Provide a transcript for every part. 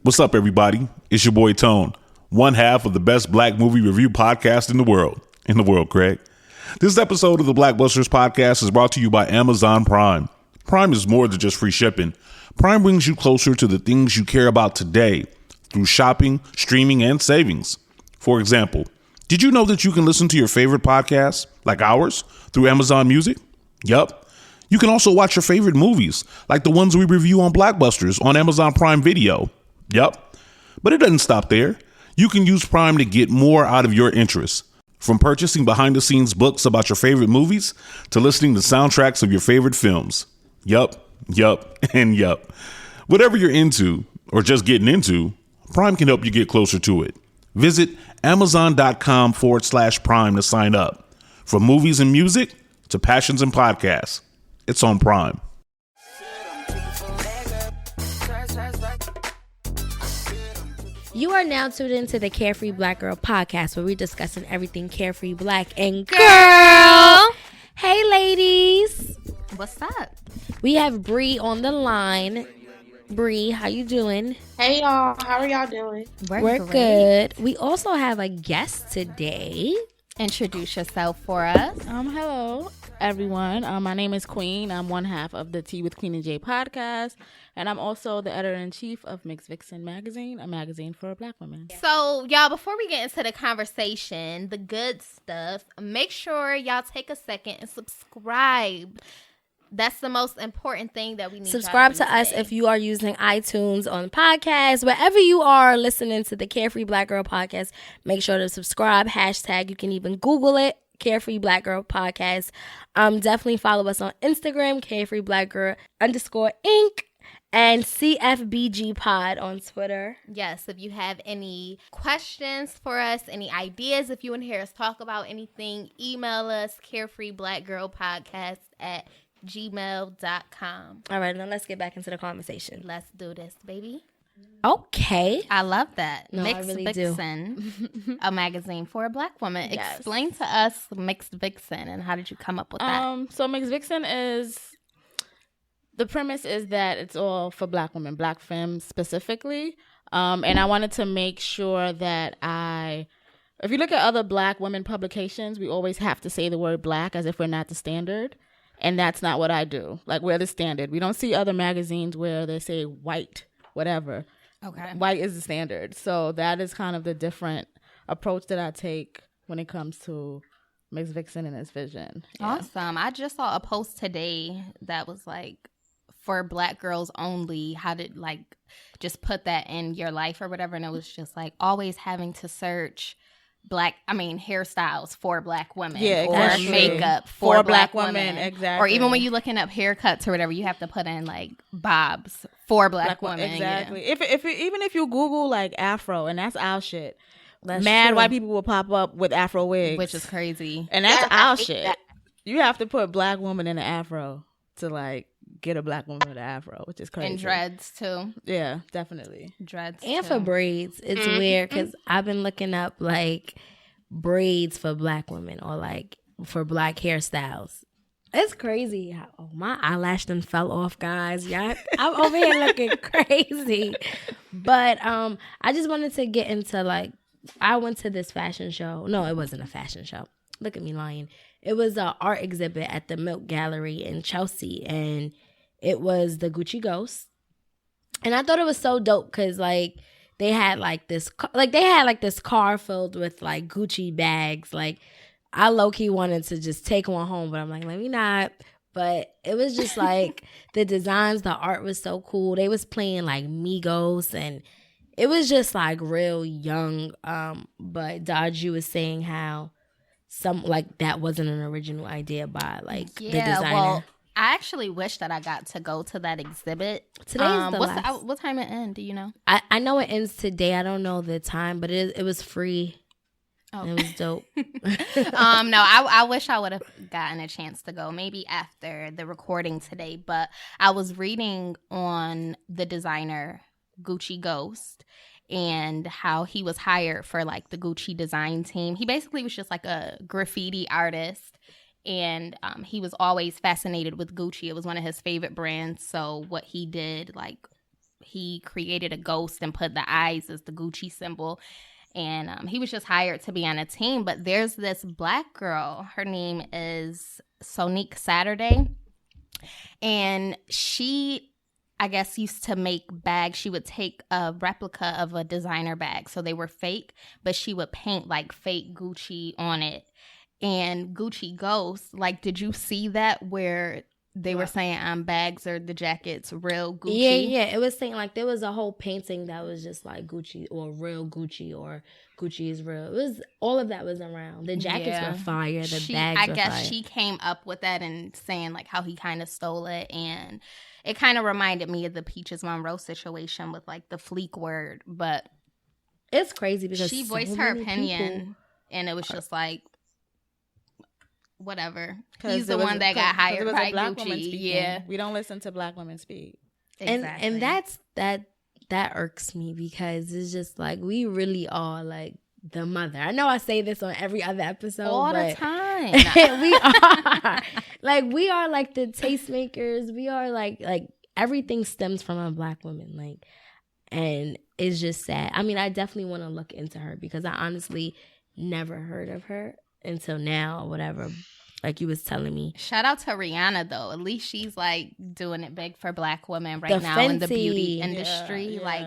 What's up, everybody? It's your boy Tone, one half of the best black movie review podcast in the world. Craig. This episode of the Blackbusters podcast is brought to you by Amazon Prime. Prime is more than just free shipping. Prime brings you closer to the things you care about today through shopping, streaming, and savings. For example, did you know that you can listen to your favorite podcasts, like ours, through Amazon Music? Yup. You can also watch your favorite movies, like the ones we review on Blackbusters on Amazon Prime Video. Yup. But it doesn't stop there. You can use Prime to get more out of your interests. From purchasing behind-the-scenes books about your favorite movies to listening to soundtracks of your favorite films. Yup, and yup. Whatever you're into, or just getting into, Prime can help you get closer to it. Visit Amazon.com/Prime to sign up. From movies and music to passions and podcasts, it's on Prime. You are now tuned into the Carefree Black Girl podcast, where we're discussing everything carefree black and girl. Hey, ladies. What's up? We have Bree on the line. Bree, how you doing? Hey, y'all. How are y'all doing? We're good. We also have a guest today. Introduce yourself for us. Hello, everyone. My name is Queen. I'm one half of the Tea with Queen and Jay podcast, and I'm also the editor-in-chief of Mixed Vixen magazine, a magazine for black women. So, y'all, before we get into the conversation, the good stuff, make sure y'all take a second and subscribe. That's the most important thing that we need. Subscribe to us if you are using iTunes on podcasts. Wherever you are listening to the Carefree Black Girl podcast, make sure to subscribe. Hashtag, you can even Google it, Carefree Black Girl podcast. Definitely follow us on Instagram, Carefree Black Girl _Inc. and CFBG Pod on Twitter. Yes, if you have any questions for us, any ideas, if you want to hear us talk about anything, email us, carefreeblackgirlpodcast@gmail.com. All right, now let's get back into the conversation. Let's do this, baby. Okay. I love that. No, Mixed I really Vixen, a magazine for a black woman. Yes. Explain to us Mixed Vixen and how did you come up with that? So Mixed Vixen the premise is that it's all for black women, black femmes specifically. And I wanted to make sure that if you look at other black women publications, we always have to say the word black as if we're not the standard. And that's not what I do. Like, we're the standard. We don't see other magazines where they say white, whatever. Okay. White is the standard. So that is kind of the different approach that I take when it comes to Mixed Vixen and its vision. Yeah. Awesome. I just saw a post today that was like, for black girls only, how to just put that in your life or whatever. And it was just like always having to search hairstyles for black women, or makeup for black women, exactly. Or even when you're looking up haircuts or whatever, you have to put in like bobs for black women. Exactly. You know? Even if you Google like Afro, and that's our shit, That's mad true. white people will pop up with Afro wigs, which is crazy, and that's our shit. You have to put black woman in an Afro to like get a black woman with an Afro, which is crazy. And dreads too. Yeah, definitely. Dreads And too. for braids, it's weird because I've been looking up like braids for black women or like for black hairstyles. It's crazy how my eyelash done fell off, guys. Yeah, I'm over here looking crazy. But I just wanted to get into like, I went to this fashion show. No, it wasn't a fashion show. Look at me lying. It was an art exhibit at the Milk Gallery in Chelsea, and it was the Gucci Ghost. And I thought it was so dope because like they had this car filled with like Gucci bags. Like, I low-key wanted to just take one home, but I'm like, let me not. But it was just like the designs, the art was so cool. They was playing like Migos, and it was just like real young. But Dodge was saying how that wasn't an original idea by the designer. Well, I actually wish that I got to go to that exhibit. Today's what time it end? Do you know? I know it ends today. I don't know the time, but it was free. Oh. It was dope. No, I wish I would have gotten a chance to go, maybe after the recording today. But I was reading on the designer Gucci Ghost and how he was hired for like the Gucci design team. He basically was just like a graffiti artist, and he was always fascinated with Gucci. It was one of his favorite brands. So what he did, like he created a ghost and put the eyes as the Gucci symbol. And he was just hired to be on a team. But there's this black girl. Her name is Sonique Saturday. And she, I guess, used to make bags. She would take a replica of a designer bag. So they were fake, but she would paint like fake Gucci on it. And Gucci Ghost, like, did you see that where they were saying bags or the jackets real Gucci? Yeah. It was saying like there was a whole painting that was just like Gucci or real Gucci or Gucci is real. It was all of that was around. The jackets were fire. The bags were fire. She came up with that and saying like how he kind of stole it, and it kind of reminded me of the Peaches Monroe situation with like the fleek word. But it's crazy because she voiced her opinion, and it was just like, whatever. He's the one that got hired by Gucci. Yeah, we don't listen to black women speak. Exactly. And that's that irks me because it's just like we really are like the mother. I know I say this on every other episode all the time. we are like the tastemakers. We are like everything stems from a black woman. Like, and it's just sad. I mean, I definitely want to look into her because I honestly never heard of her until now or whatever, like you was telling me. Shout out to Rihanna though. At least she's like doing it big for black women right now in the beauty industry. Yeah. Like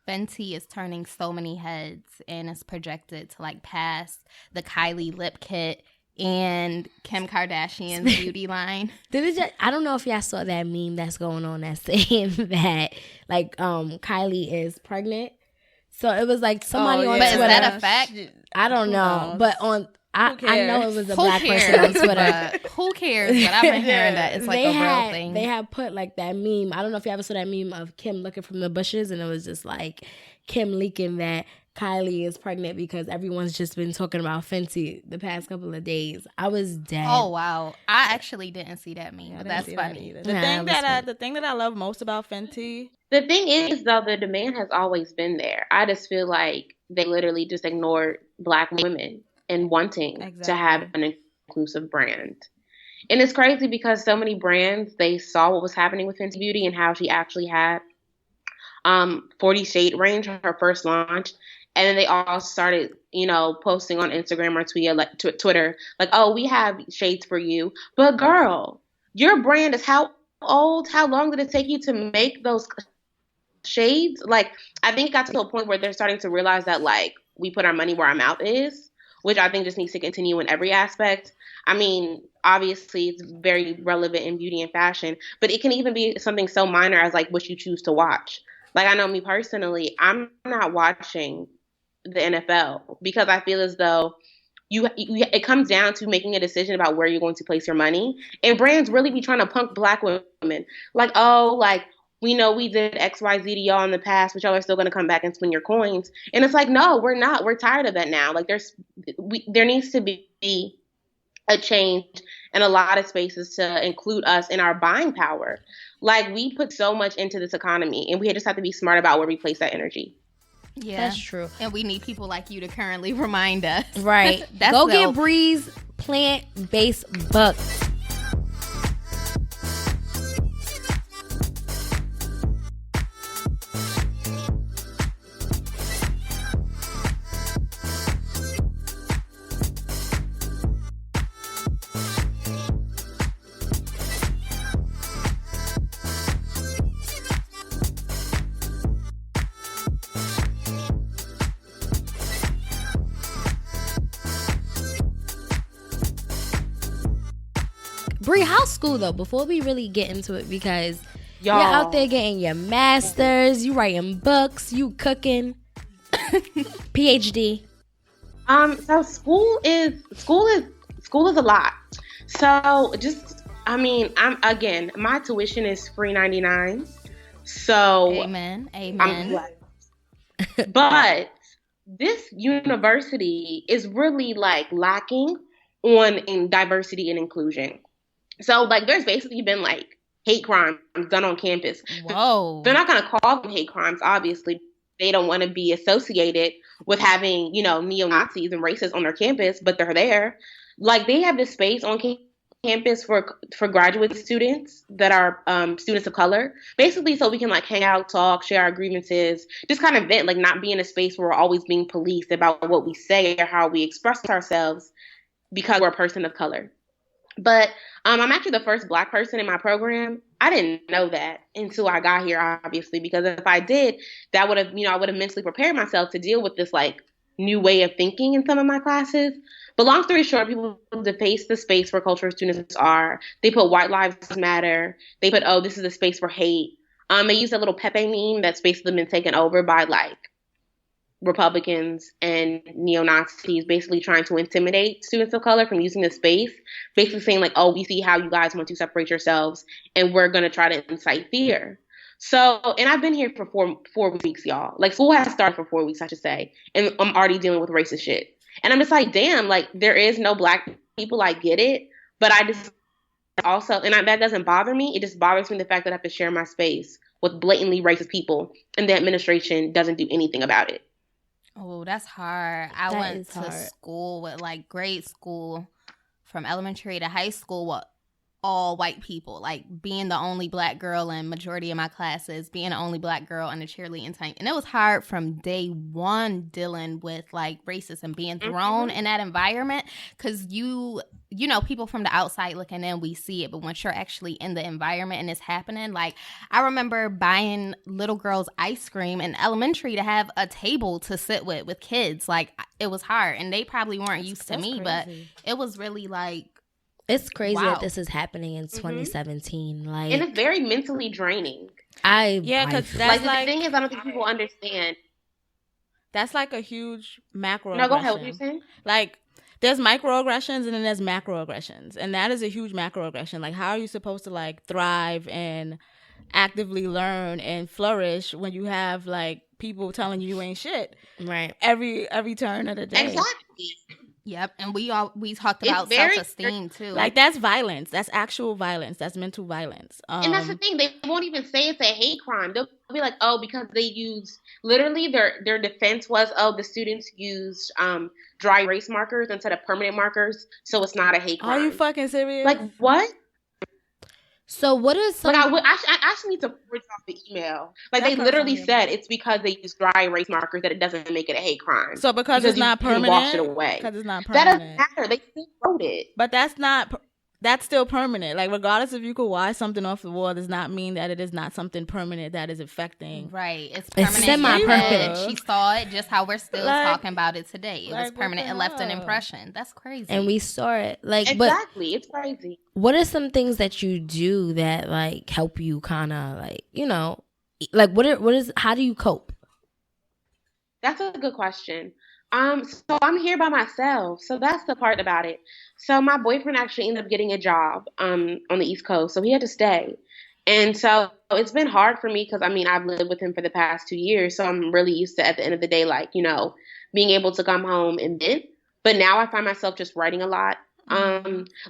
Fenty is turning so many heads and is projected to like pass the Kylie lip kit and Kim Kardashian's beauty line. I don't know if y'all saw that meme that's going on that's saying that like Kylie is pregnant. So it was like somebody on Twitter. But is that a fact? I don't know. But I know it was a black person on Twitter. Who cares? But I've been hearing that it's like a real thing. They had put like that meme. I don't know if you ever saw that meme of Kim looking from the bushes, and it was just like Kim leaking that Kylie is pregnant because everyone's just been talking about Fenty the past couple of days. I was dead. Oh wow! I actually didn't see that meme, but that's funny. The thing that I love most about Fenty. The thing is, though, the demand has always been there. I just feel like they literally just ignored black women and wanting to have an inclusive brand. And it's crazy because so many brands, they saw what was happening with Fenty Beauty and how she actually had 40 Shade Range, her first launch. And then they all started, posting on Instagram or Twitter, like, oh, we have shades for you. But girl, your brand is how old? How long did it take you to make those shades? Like, I think it got to a point where they're starting to realize that, like, we put our money where our mouth is, which I think just needs to continue in every aspect. I mean, obviously, it's very relevant in beauty and fashion, but it can even be something so minor as, like, what you choose to watch. Like, I know me personally, I'm not watching the NFL because I feel as though it comes down to making a decision about where you're going to place your money. And brands really be trying to punk black women. Like, oh, like, we know we did XYZ to y'all in the past, but y'all are still going to come back and swing your coins. And it's like, no, we're not. We're tired of that now. Like, there needs to be a change in a lot of spaces to include us in our buying power. Like, we put so much into this economy, and we just have to be smart about where we place that energy. Yeah, that's true. And we need people like you to currently remind us. Right. Go get Breeze plant-based bucks. Bree, how's school though? Before we really get into it, because you're out there getting your masters, you writing books, you cooking, PhD. So school is a lot. So my tuition is free 99. So amen. I'm blessed. But this university is really like lacking in diversity and inclusion. So, like, there's basically been, like, hate crimes done on campus. Whoa. They're not going to call them hate crimes, obviously. They don't want to be associated with having, neo-Nazis and racists on their campus, but they're there. Like, they have this space on campus for graduate students that are students of color, basically so we can like hang out, talk, share our grievances, just kind of vent, like not be in a space where we're always being policed about what we say or how we express ourselves because we're a person of color. But I'm actually the first Black person in my program. I didn't know that until I got here, obviously, because if I did, that would have, I would have mentally prepared myself to deal with this like new way of thinking in some of my classes. But long story short, people deface the space where cultural students are. They put white lives matter. They put, oh, this is a space for hate. They use a little Pepe meme that's basically been taken over by like Republicans and neo-Nazis, basically trying to intimidate students of color from using the space, basically saying like, oh, we see how you guys want to separate yourselves and we're going to try to incite fear. So, and I've been here for four weeks, y'all. Like school has started for 4 weeks, I should say. And I'm already dealing with racist shit. And I'm just like, damn, like there is no Black people, I get it. But I just also, and that doesn't bother me. It just bothers me the fact that I have to share my space with blatantly racist people and the administration doesn't do anything about it. Oh, that's hard. I went to school with like grade school from elementary to high school with all white people, like being the only Black girl in majority of my classes, being the only Black girl in the cheerleading team. And it was hard from day one dealing with like racism, being thrown in that environment, because you know, people from the outside looking in, we see it, but once you're actually in the environment and it's happening, like I remember buying little girls ice cream in elementary to have a table to sit with kids. Like it was hard, and they probably weren't used to me, crazy. But it was really like, it's crazy that this is happening in 2017. Like, and it's very mentally draining. Because that's like the thing is, I don't think people understand. That's like a huge macroaggression. No, go ahead. What you're saying? Like, there's microaggressions and then there's macroaggressions, and that is a huge macroaggression. Like, how are you supposed to like thrive and actively learn and flourish when you have like people telling you ain't shit, right? Every turn of the day. Exactly. Yep, and we talked about self-esteem too. Like that's violence. That's actual violence. That's mental violence. And that's the thing. They won't even say it's a hate crime. They'll be like, oh, because they use literally their defense was, oh, the students used dry erase markers instead of permanent markers, so it's not a hate crime. Are you fucking serious? Like what? So what is some... like I actually need to print off the email. Like they literally said it's because they use dry erase markers that it doesn't make it a hate crime. So because it's not permanent, wash it away. Because it's not permanent. That doesn't matter. They still wrote it. But that's still permanent. Like regardless if you could wash something off the wall, does not mean that it is not something permanent that is affecting. Right. It's permanent. It's semi-permanent. She saw it just how we're still talking about it today. It was permanent and left an impression. That's crazy. And we saw it. Like exactly. It's crazy. What are some things that you do that like help you kind of like, you know, like how do you cope? That's a good question. So I'm here by myself. So that's the part about it. So my boyfriend actually ended up getting a job on the East Coast, so he had to stay. And so it's been hard for me because, I mean, I've lived with him for the past 2 years, so I'm really used to, at the end of the day, like, you know, being able to come home and vent. But now I find myself just writing a lot.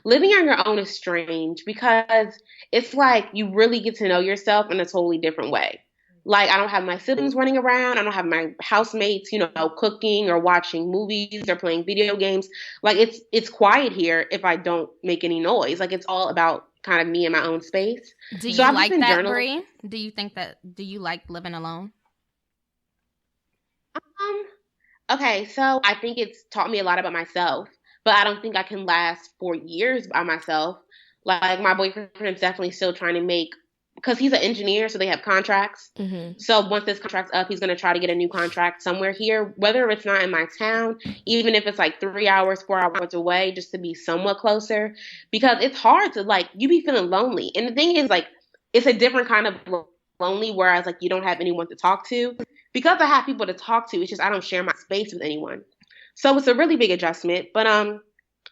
Living on your own is strange because it's like you really get to know yourself in a totally different way. Like, I don't have my siblings running around. I don't have my housemates, you know, cooking or watching movies or playing video games. Like, it's quiet here if I don't make any noise. Like, it's all about kind of me in my own space. Do you like that, Bree? Do you like living alone? Okay, so I think it's taught me a lot about myself, but I don't think I can last 4 years by myself. Like, my boyfriend is definitely still trying to make, because he's an engineer, so they have contracts. Mm-hmm. So once this contract's up, he's going to try to get a new contract somewhere here, whether it's not in my town, even if it's like 3 hours, 4 hours away, just to be somewhat closer. Because it's hard to, like, you be feeling lonely. And the thing is, like, it's a different kind of lonely, whereas, like, you don't have anyone to talk to. Because I have people to talk to, it's just I don't share my space with anyone. So it's a really big adjustment. But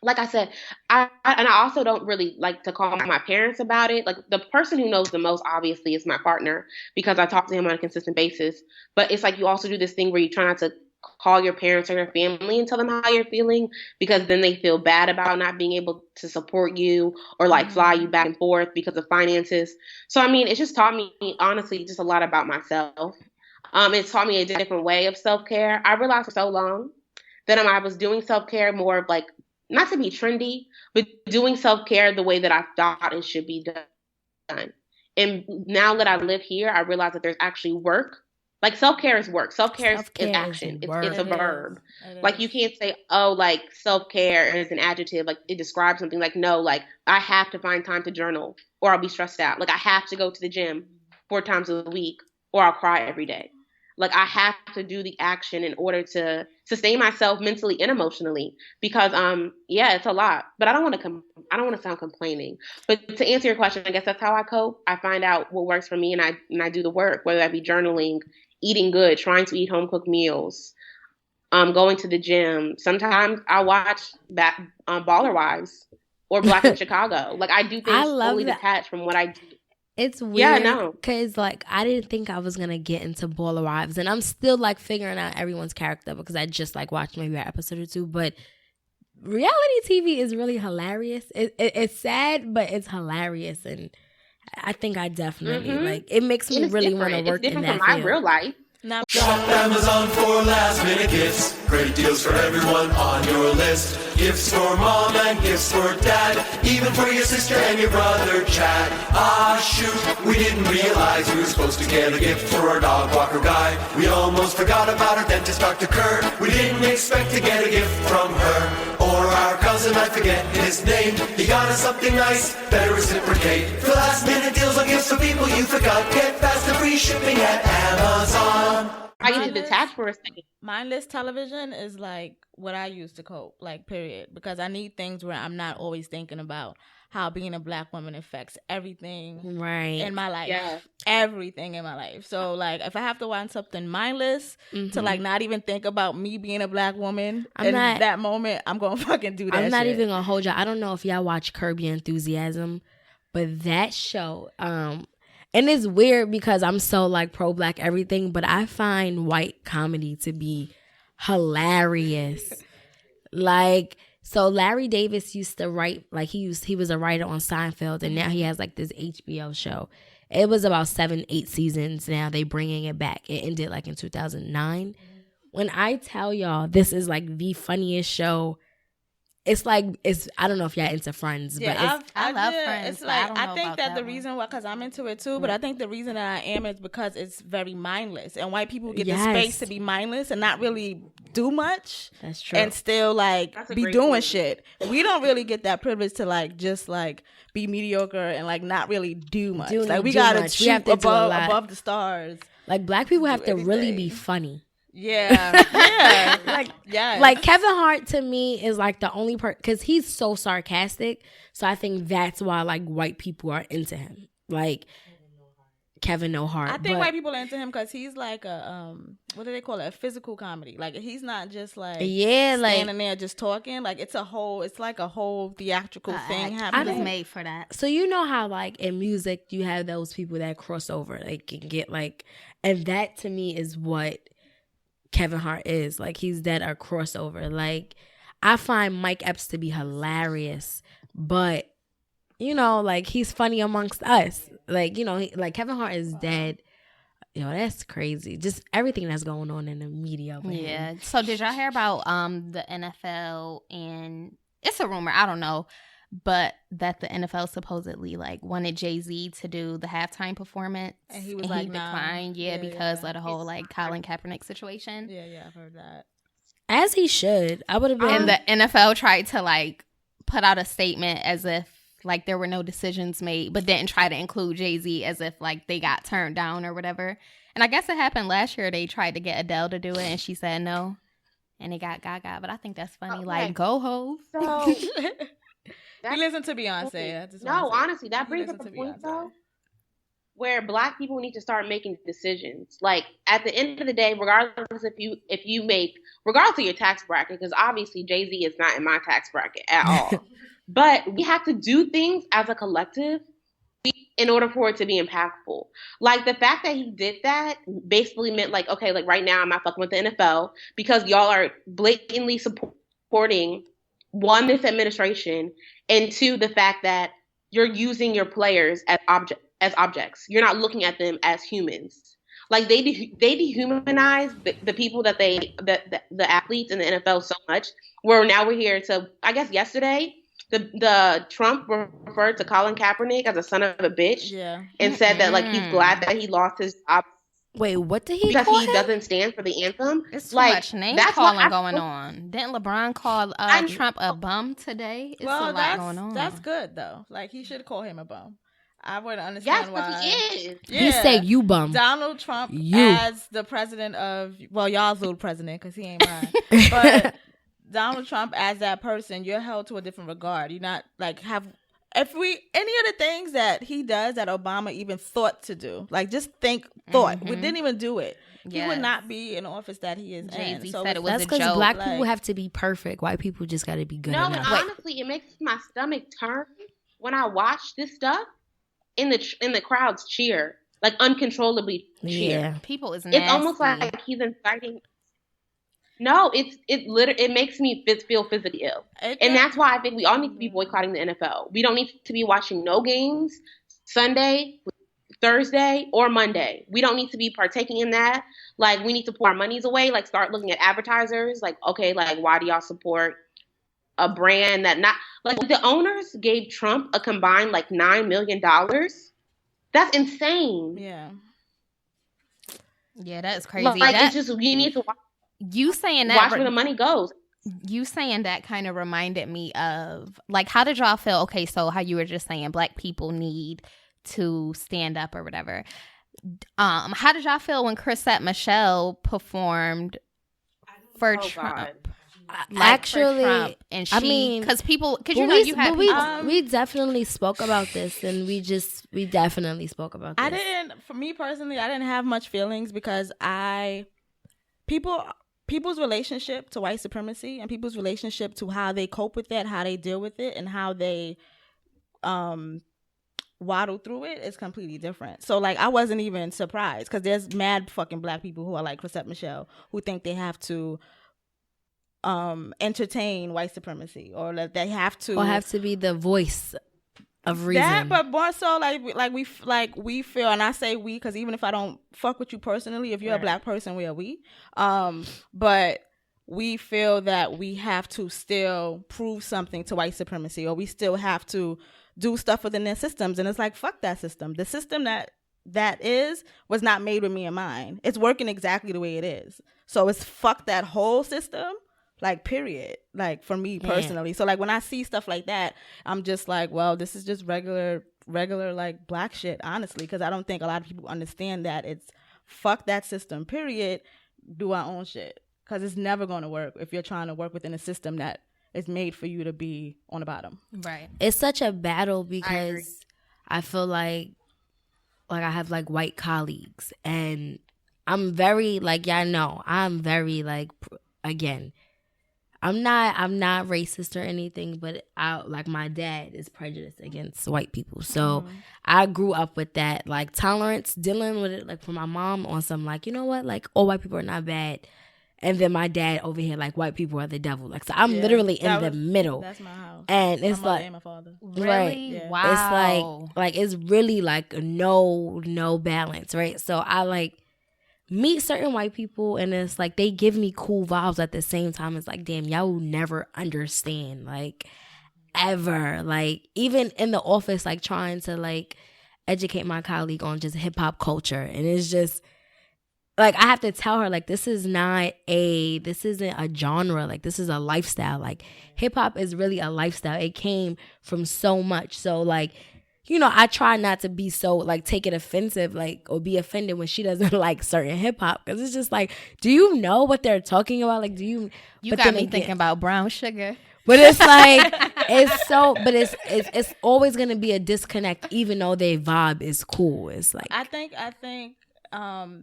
like I said, I also don't really like to call my parents about it. Like, the person who knows the most, obviously, is my partner, because I talk to him on a consistent basis. But it's like you also do this thing where you try not to call your parents or your family and tell them how you're feeling, because then they feel bad about not being able to support you or like fly you back and forth because of finances. So, I mean, it's just taught me, honestly, just a lot about myself. It's taught me a different way of self-care. I realized for so long that I was doing self-care more of like not to be trendy, but doing self-care the way that I thought it should be done. And now that I live here, I realize that there's actually work. Like self-care is work. Self-care is action. It's a verb. Like you can't say, oh, like self-care is an adjective. Like it describes something. Like, no, like I have to find time to journal or I'll be stressed out. Like I have to go to the gym 4 times a week or I'll cry every day. Like I have to do the action in order to sustain myself mentally and emotionally because yeah, it's a lot. But I don't want to sound complaining. But to answer your question, I guess that's how I cope. I find out what works for me and I do the work, whether that be journaling, eating good, trying to eat home cooked meals, going to the gym. Sometimes I watch Baller Wives or Black in Chicago. Like I do things fully detached from what I do. It's weird because like I didn't think I was gonna get into Baller Wives, and I'm still like figuring out everyone's character because I just like watched maybe an episode or two. But reality TV is really hilarious. It's sad, but it's hilarious, and I think I definitely like it. Makes me really want to work in that field. My real life. Shop Amazon for last minute gifts. Great deals for everyone on your list. Gifts for mom and gifts for dad. Even for your sister and your brother Chad. Ah shoot, we didn't realize we were supposed to get a gift for our dog walker guy. We almost forgot about our dentist Dr. Kurt. We didn't expect to get a gift from her. Or our cousin, I forget his name. He got us something nice, better reciprocate. For last minute deals on gifts for people you forgot. Get fast and free shipping at Amazon. I get to detach for a second. Mindless television is like what I use to cope, like period. Because I need things where I'm not always thinking about how being a Black woman affects everything in my life. Yeah. Everything in my life. So like if I have to watch something mindless to like not even think about me being a Black woman that moment, I'm gonna fucking do that. I'm not even gonna hold y'all. I don't know if y'all watch Curb Your Enthusiasm, but that show, and it's weird because I'm so like pro-Black everything, but I find white comedy to be hilarious. Like, so Larry Davis used to write, like he was a writer on Seinfeld, and now he has like this HBO show. It was about 7-8 seasons. Now they bringing it back. It ended like in 2009. When I tell y'all this is like the funniest show, it's like I don't know if y'all into Friends, but I love Friends. It's like I think that the reason why, because I'm into it too, but I think the reason that I am is because it's very mindless, and white people get the space to be mindless and not really do much. That's true. And still like be doing shit. We don't really get that privilege to like just like be mediocre and like not really do much. Like we gotta shoot above the stars. Like Black people have to really be funny. Yeah. Like Kevin Hart to me is like the only person, because he's so sarcastic. So I think that's why like white people are into him. Like Kevin No Hart. I think white people are into him because he's like a what do they call it? A physical comedy. Like he's not just like standing there just talking. Like it's like a whole theatrical thing happening. I was made for that. So you know how like in music you have those people that cross over. They can get like, and that to me is what Kevin Hart is. Like he's that a crossover. Like I find Mike Epps to be hilarious, but you know, like he's funny amongst us. Like, you know, like Kevin Hart is dead. Yo, that's crazy. Just everything that's going on in the media. Yeah. So did y'all hear about the NFL, and it's a rumor, I don't know, but that the NFL supposedly like wanted Jay-Z to do the halftime performance, and he was he declined, because of the whole like Colin Kaepernick situation. Yeah, I've heard that. As he should. I would have been. And the NFL tried to like put out a statement as if like there were no decisions made, but didn't try to include Jay-Z as if like they got turned down or whatever. And I guess it happened last year. They tried to get Adele to do it, and she said no, and it got Gaga. But I think that's funny. Like, go Hov. So you listen to Beyonce. No, honestly, that brings up a point though, where Black people need to start making decisions. Like at the end of the day, regardless if you make, regardless of your tax bracket, because obviously Jay-Z is not in my tax bracket at all. But we have to do things as a collective in order for it to be impactful. Like the fact that he did that basically meant like, okay, like right now I'm not fucking with the NFL because y'all are blatantly supporting, one, this administration, and two, the fact that you're using your players as objects. You're not looking at them as humans. Like they dehumanize the people that the athletes in the NFL so much. Where now we're here to, I guess yesterday, the Trump referred to Colin Kaepernick as a son of a bitch, and said that like he's glad that he lost his job. Wait, what did he because call he him? doesn't stand for the anthem. It's too like, much name calling going on. Didn't LeBron call Trump a bum today? It's a lot going on. That's good though. Like he should call him a bum. I wouldn't understand why. Yes, he is. Yeah. He said you bum. Donald Trump as the president of, well, y'all's little president because he ain't mine. But Donald Trump as that person, you're held to a different regard. You're not like any of the things that he does that Obama even thought to do, like just thought. We didn't even do it. He would not be in office that he is Jay-Z in. So said it was that's a because joke. black people have to be perfect. White people just got to be good No, enough. and honestly, it makes my stomach turn when I watch this stuff. In the crowds cheer, like uncontrollably cheer. Yeah. People is nasty. It's almost like he's inciting. No, it makes me feel physically ill, and that's why I think we all need to be boycotting the NFL. We don't need to be watching no games Sunday, Thursday, or Monday. We don't need to be partaking in that. Like we need to pull our monies away. Like start looking at advertisers. Like okay, like why do y'all support a brand that not like the owners gave Trump a combined like $9 million. That's insane. Yeah, that is crazy. Like it's just you need to watch. You saying that watch where the money goes. You saying that kind of reminded me of like how did y'all feel? Okay, so how you were just saying black people need to stand up or whatever. How did y'all feel when Grazette Michelle performed for Trump? God. Actually, Trump and she, because we definitely spoke about this, and we definitely spoke about this. For me personally, I didn't have much feelings because people's relationship to white supremacy and people's relationship to how they cope with that, how they deal with it, and how they waddle through it is completely different. So like I wasn't even surprised because there's mad fucking black people who are like Grazette Michelle who think they have to entertain white supremacy or that they have to be the voice of reason. That, but more so we feel, and I say we because even if I don't fuck with you personally, if you're a black person, we are we. But we feel that we have to still prove something to white supremacy, or we still have to do stuff within their systems, and it's like fuck that system. The system that was not made with me in mind. It's working exactly the way it is. So it's fuck that whole system. Like, period. Like, for me personally. So, like, when I see stuff like that, I'm just like, well, this is just regular, like, black shit, honestly. Because I don't think a lot of people understand that it's fuck that system, period. Do our own shit. Because it's never going to work if you're trying to work within a system that is made for you to be on the bottom. Right. It's such a battle because I feel like I have, like, white colleagues. And I'm very, like, y'all know, I'm very, like, again, I'm not racist or anything, but my dad is prejudiced against white people. So I grew up with that, like, tolerance, dealing with it, like, from my mom on some, like, you know what, like, all white people are not bad. And then my dad over here, like, white people are the devil. Like, so I'm literally in the middle. That's my house. And it's my like, and my father. Really? Right. Yeah. Wow. It's like, it's really like no balance, right? So I like meet certain white people and it's like they give me cool vibes at the same time. It's like, damn, y'all will never understand, like, ever. Like, even in the office, like, trying to, like, educate my colleague on just hip-hop culture. And it's just, like, I have to tell her, like, this isn't a genre. Like, this is a lifestyle. Like, hip-hop is really a lifestyle. It came from so much. So, like, you know, I try not to be so, like, take it offensive, like, or be offended when she doesn't like certain hip hop. Because it's just like, do you know what they're talking about? Like, do you? You got me thinking about brown sugar. But it's like, it's always going to be a disconnect, even though their vibe is cool. It's like. I think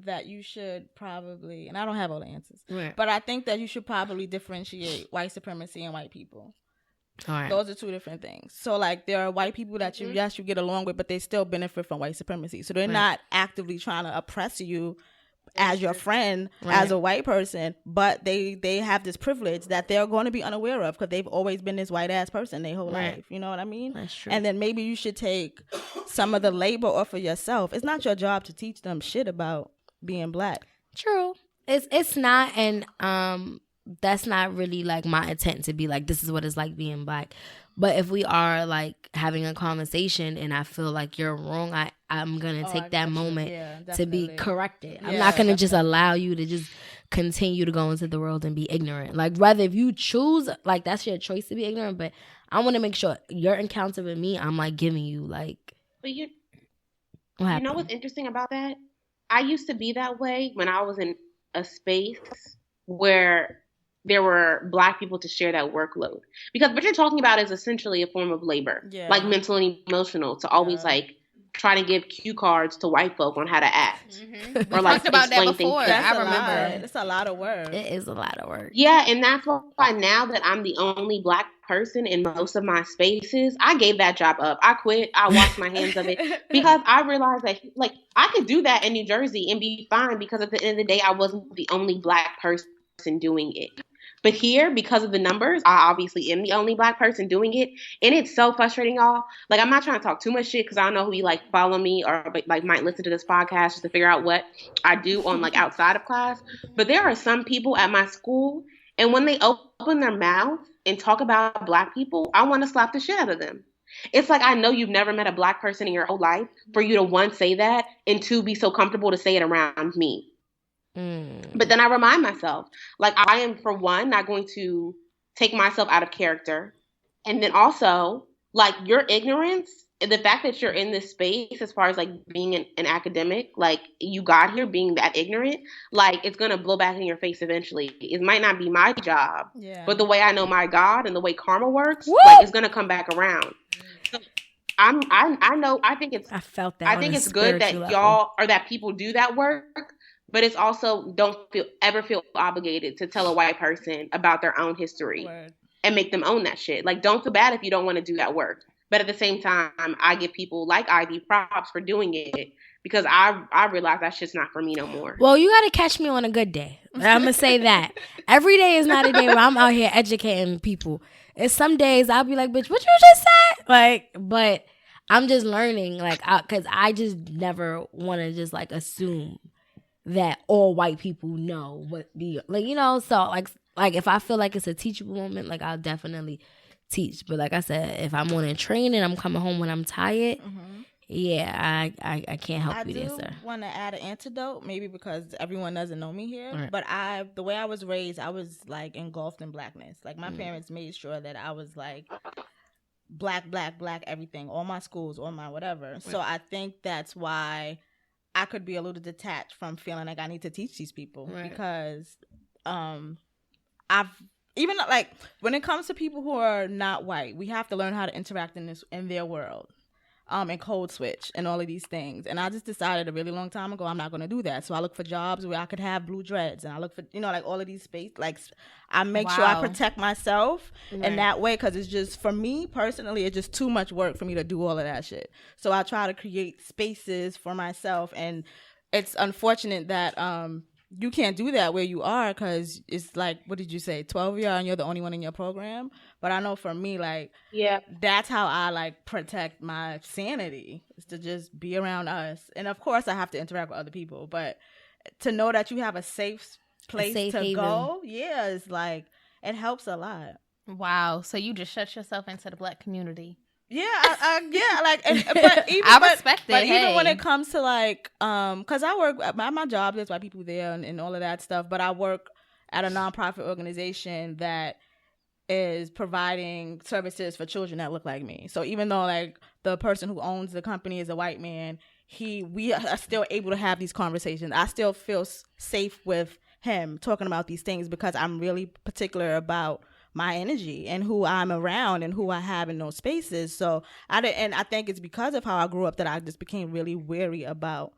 that you should probably, and I don't have all the answers, right, but I think that you should probably differentiate white supremacy and white people. All right. Those are two different things. So, like, there are white people that you get along with, but they still benefit from white supremacy. So they're not actively trying to oppress you as your friend, as a white person, but they have this privilege that they're going to be unaware of because they've always been this white ass person their whole life. You know what I mean? That's true. And then maybe you should take some of the labor off of yourself. It's not your job to teach them shit about being black. True. It's not, and that's not really like my intent to be like, this is what it's like being black. But if we are like having a conversation and I feel like you're wrong, I'm gonna take that moment to be corrected. I'm not gonna just allow you to just continue to go into the world and be ignorant. Like, rather, if you choose, like, that's your choice to be ignorant, but I want to make sure your encounter with me, I'm like giving you like. But you know what's interesting about that? I used to be that way when I was in a space where there were Black people to share that workload. Because what you're talking about is essentially a form of labor, like mental and emotional, to always like try to give cue cards to white folk on how to act. Or like talked about that before. I remember. It's a lot of work. It is a lot of work. Yeah, and that's why now that I'm the only Black person in most of my spaces, I gave that job up. I quit. I washed my hands of it because I realized that like I could do that in New Jersey and be fine, because at the end of the day, I wasn't the only Black person doing it. But here, because of the numbers, I obviously am the only Black person doing it. And it's so frustrating, y'all. Like, I'm not trying to talk too much shit because I don't know who you, like, follow me or, like, might listen to this podcast just to figure out what I do on, like, outside of class. But there are some people at my school, and when they open their mouth and talk about Black people, I want to slap the shit out of them. It's like, I know you've never met a Black person in your whole life for you to, one, say that, and two, be so comfortable to say it around me. But then I remind myself, like, I am, for one, not going to take myself out of character. And then also, like, your ignorance, the fact that you're in this space as far as, like, being an academic, like, you got here being that ignorant, like, it's going to blow back in your face eventually. It might not be my job, but the way I know my God and the way karma works, like, it's going to come back around. So I think it's good that y'all, or that people do that work. But it's also, don't ever feel obligated to tell a white person about their own history and make them own that shit. Like, don't feel bad if you don't want to do that work. But at the same time, I give people like Ivy props for doing it, because I realize that shit's not for me no more. Well, you got to catch me on a good day. I'm going to say that. Every day is not a day where I'm out here educating people. And some days I'll be like, bitch, what you just said? Like, but I'm just learning, like, because I just never want to just, like, assume that all white people know what be like, you know. So like if I feel like it's a teachable moment, like, I'll definitely teach. But like I said, if I'm on a train and I'm coming home when I'm tired, I can't help you there, sir. I do want to add an antidote, maybe because everyone doesn't know me here. Right. But the way I was raised, I was like engulfed in Blackness. Like, my parents made sure that I was like black, everything, all my schools, all my whatever. Right. So I think that's why I could be a little detached from feeling like I need to teach these people, because I've even, like, when it comes to people who are not white, we have to learn how to interact in their world, and code switch and all of these things. And I just decided a really long time ago, I'm not going to do that. So I look for jobs where I could have blue dreads, and I look for, you know, like, all of these space, like, I make sure I protect myself in that way, because it's just, for me personally, it's just too much work for me to do all of that shit. So I try to create spaces for myself, and it's unfortunate that you can't do that where you are, because it's like, what did you say, 12 years and you're the only one in your program? But I know for me, like, that's how I, like, protect my sanity, is to just be around us. And of course I have to interact with other people, but to know that you have a safe place to haven. Go, it's like, it helps a lot. Wow. So you just shut yourself into the Black community. Yeah, but even, I respect it. But even when it comes to, like, because I work, my job, there's white people there and all of that stuff, but I work at a nonprofit organization that is providing services for children that look like me. So even though, like, the person who owns the company is a white man, we are still able to have these conversations. I still feel safe with him talking about these things, because I'm really particular about my energy and who I'm around and who I have in those spaces. So I think it's because of how I grew up that I just became really wary about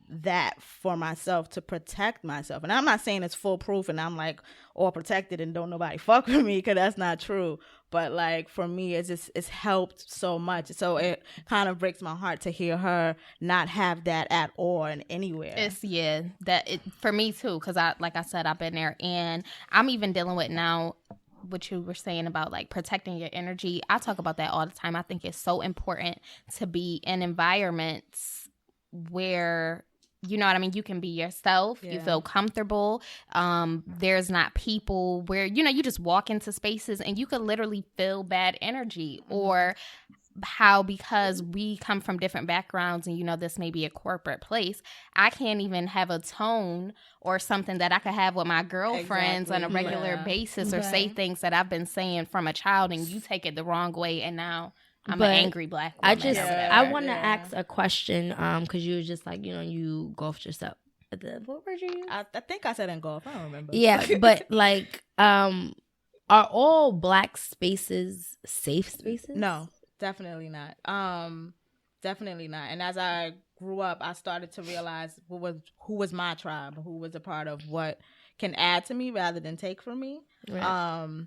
that for myself, to protect myself. And I'm not saying it's foolproof and I'm like all protected and don't nobody fuck with me, because that's not true. But, like, for me, it's helped so much. So it kind of breaks my heart to hear her not have that at all and anywhere. For me too, because like I said, I've been there, and I'm even dealing with now what you were saying about, like, protecting your energy. I talk about that all the time. I think it's so important to be in environments where you know what I mean? You can be yourself. You feel comfortable. There's not people where, you just walk into spaces and you could literally feel bad energy, or how, because we come from different backgrounds and, this may be a corporate place, I can't even have a tone or something that I could have with my girlfriends on a regular basis, or say things that I've been saying from a child and you take it the wrong way, and now I'm an angry Black woman. I want to ask a question, because you were just like, you golfed yourself. What word you use? I think I said engulf. I don't remember. Yeah, but like, are all Black spaces safe spaces? No, definitely not. Definitely not. And as I grew up, I started to realize who was my tribe, who was a part of what can add to me rather than take from me. Right.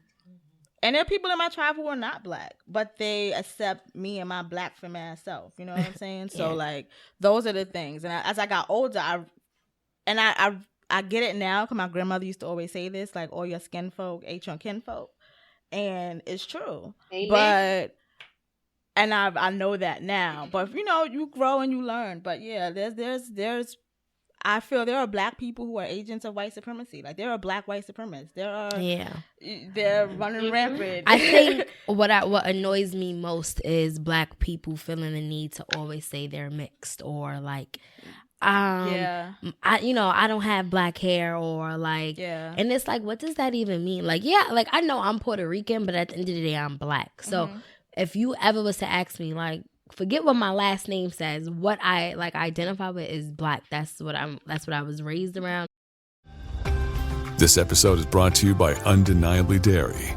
And there are people in my tribe who are not Black, but they accept me and my Black femme ass self. You know what I'm saying? So like, those are the things. And as I got older, I get it now, because my grandmother used to always say this, like, all your skin folk ain't your kinfolk. And it's true. Amen. But, and I know that now. But, you grow and you learn. But yeah, there's I feel there are Black people who are agents of white supremacy. Like, there are Black white supremacists. They're running rampant. I think what annoys me most is Black people feeling the need to always say they're mixed, or like, I don't have Black hair, or like, and it's like, what does that even mean? Like, like, I know I'm Puerto Rican, but at the end of the day, I'm Black. So if you ever was to ask me, like, forget what my last name says, what I like identify with is Black. That's what I was raised around. This episode is brought to you by Undeniably Dairy.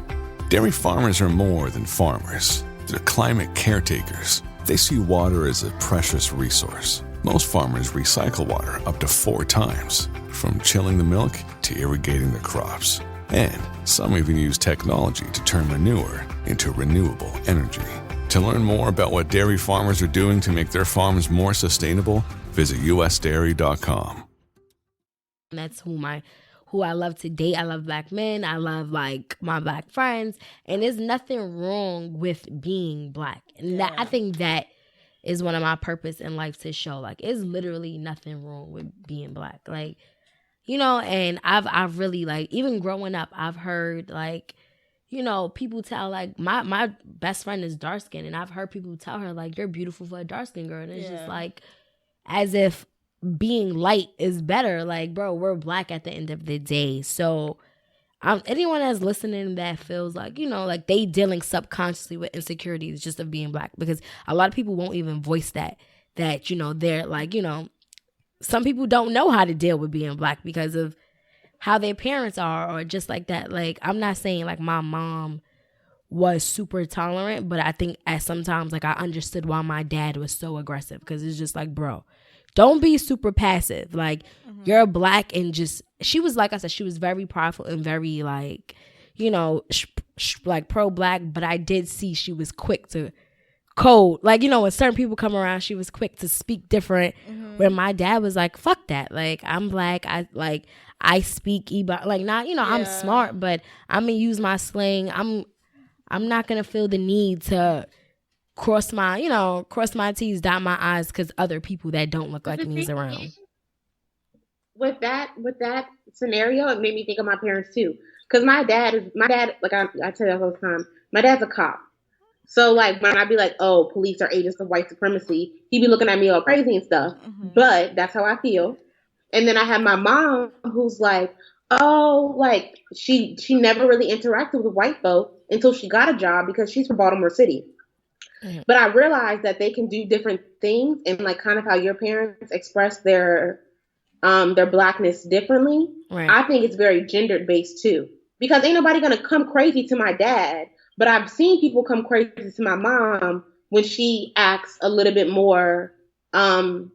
Dairy farmers are more than farmers. They're climate caretakers. They see water as a precious resource. Most farmers recycle water up to 4 times, from chilling the milk to irrigating their crops. And some even use technology to turn manure into renewable energy. To learn more about what dairy farmers are doing to make their farms more sustainable, visit usdairy.com. That's who I love to date. I love Black men. I love, like, my Black friends. And there's nothing wrong with being Black. And I think that is one of my purpose in life, to show, like, it's literally nothing wrong with being Black. Like, and I've really, like, even growing up, I've heard, like, people tell, like, my best friend is dark skinned, and I've heard people tell her, like, you're beautiful for a dark skinned girl. And it's just like, as if being light is better. Like, bro, we're Black at the end of the day. So anyone that's listening that feels like, like they dealing subconsciously with insecurities just of being Black, because a lot of people won't even voice that they're like, some people don't know how to deal with being Black because of how their parents are, or just like that. Like, I'm not saying like my mom was super tolerant, but I think at sometimes, like, I understood why my dad was so aggressive, because it's just like, bro, don't be super passive. Like, you're Black, and just, she was, like I said, she was very prideful and very, like, like pro-Black, but I did see she was quick to code. Like, when certain people come around, she was quick to speak different, where my dad was like, fuck that. Like, I'm Black. I speak like, not, I'm smart, but I'm going to use my slang. I'm not going to feel the need to cross my T's, dot my I's, because other people that don't look like me is around. With that scenario, it made me think of my parents too. Because my dad, like I tell you all the time, my dad's a cop. So, like, when I'd be like, oh, police are agents of white supremacy, he'd be looking at me all crazy and stuff. But that's how I feel. And then I have my mom, who's like, oh, like, she never really interacted with white folk until she got a job, because she's from Baltimore City. But I realized that they can do different things, and, like, kind of how your parents express their Blackness differently. Right. I think it's very gendered based too, because ain't nobody gonna come crazy to my dad, but I've seen people come crazy to my mom when she acts a little bit more. I'm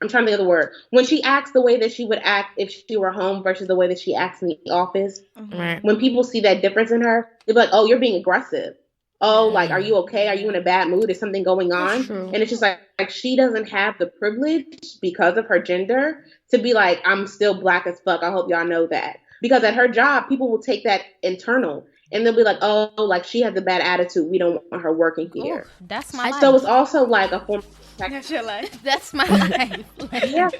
trying to think of the word. When she acts the way that she would act if she were home versus the way that she acts in the office. Right. When people see that difference in her, they're like, "Oh, you're being aggressive. Oh, like, are you okay? Are you in a bad mood? Is something going on?" And it's just like she doesn't have the privilege, because of her gender, to be like, I'm still Black as fuck. I hope y'all know that. Because at her job, people will take that internal. and they'll be like, oh, like she has a bad attitude. We don't want her working here. Ooh, that's my life. So it's also like a form of protection. That's your life. That's my life. Yeah.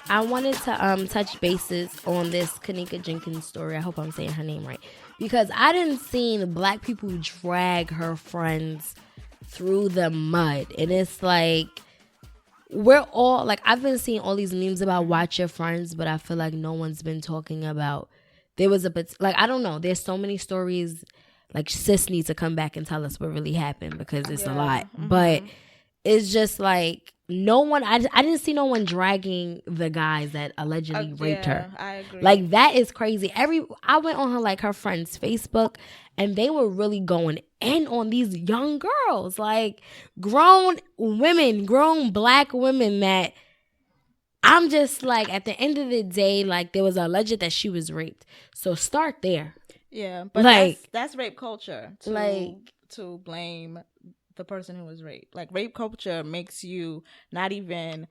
I wanted to touch bases on this Kanika Jenkins story. I hope I'm saying her name right. Because I didn't see black people drag her friends through the mud. And it's like, we're all, like, I've been seeing all these memes about watch your friends, but I feel like no one's been talking about, there was like, I don't know. There's so many stories, like, sis needs to come back and tell us what really happened because it's a lot. Mm-hmm. But it's just like, no one, I didn't see no one dragging the guys that allegedly raped her. I agree. Like, that is crazy. I went on her friend's Facebook, and they were really going in on these young girls, like grown black women that I'm just like, at the end of the day, like, there was alleged that she was raped. So start there. Yeah, but like, that's rape culture. To blame the person who was raped. Like, rape culture makes you not even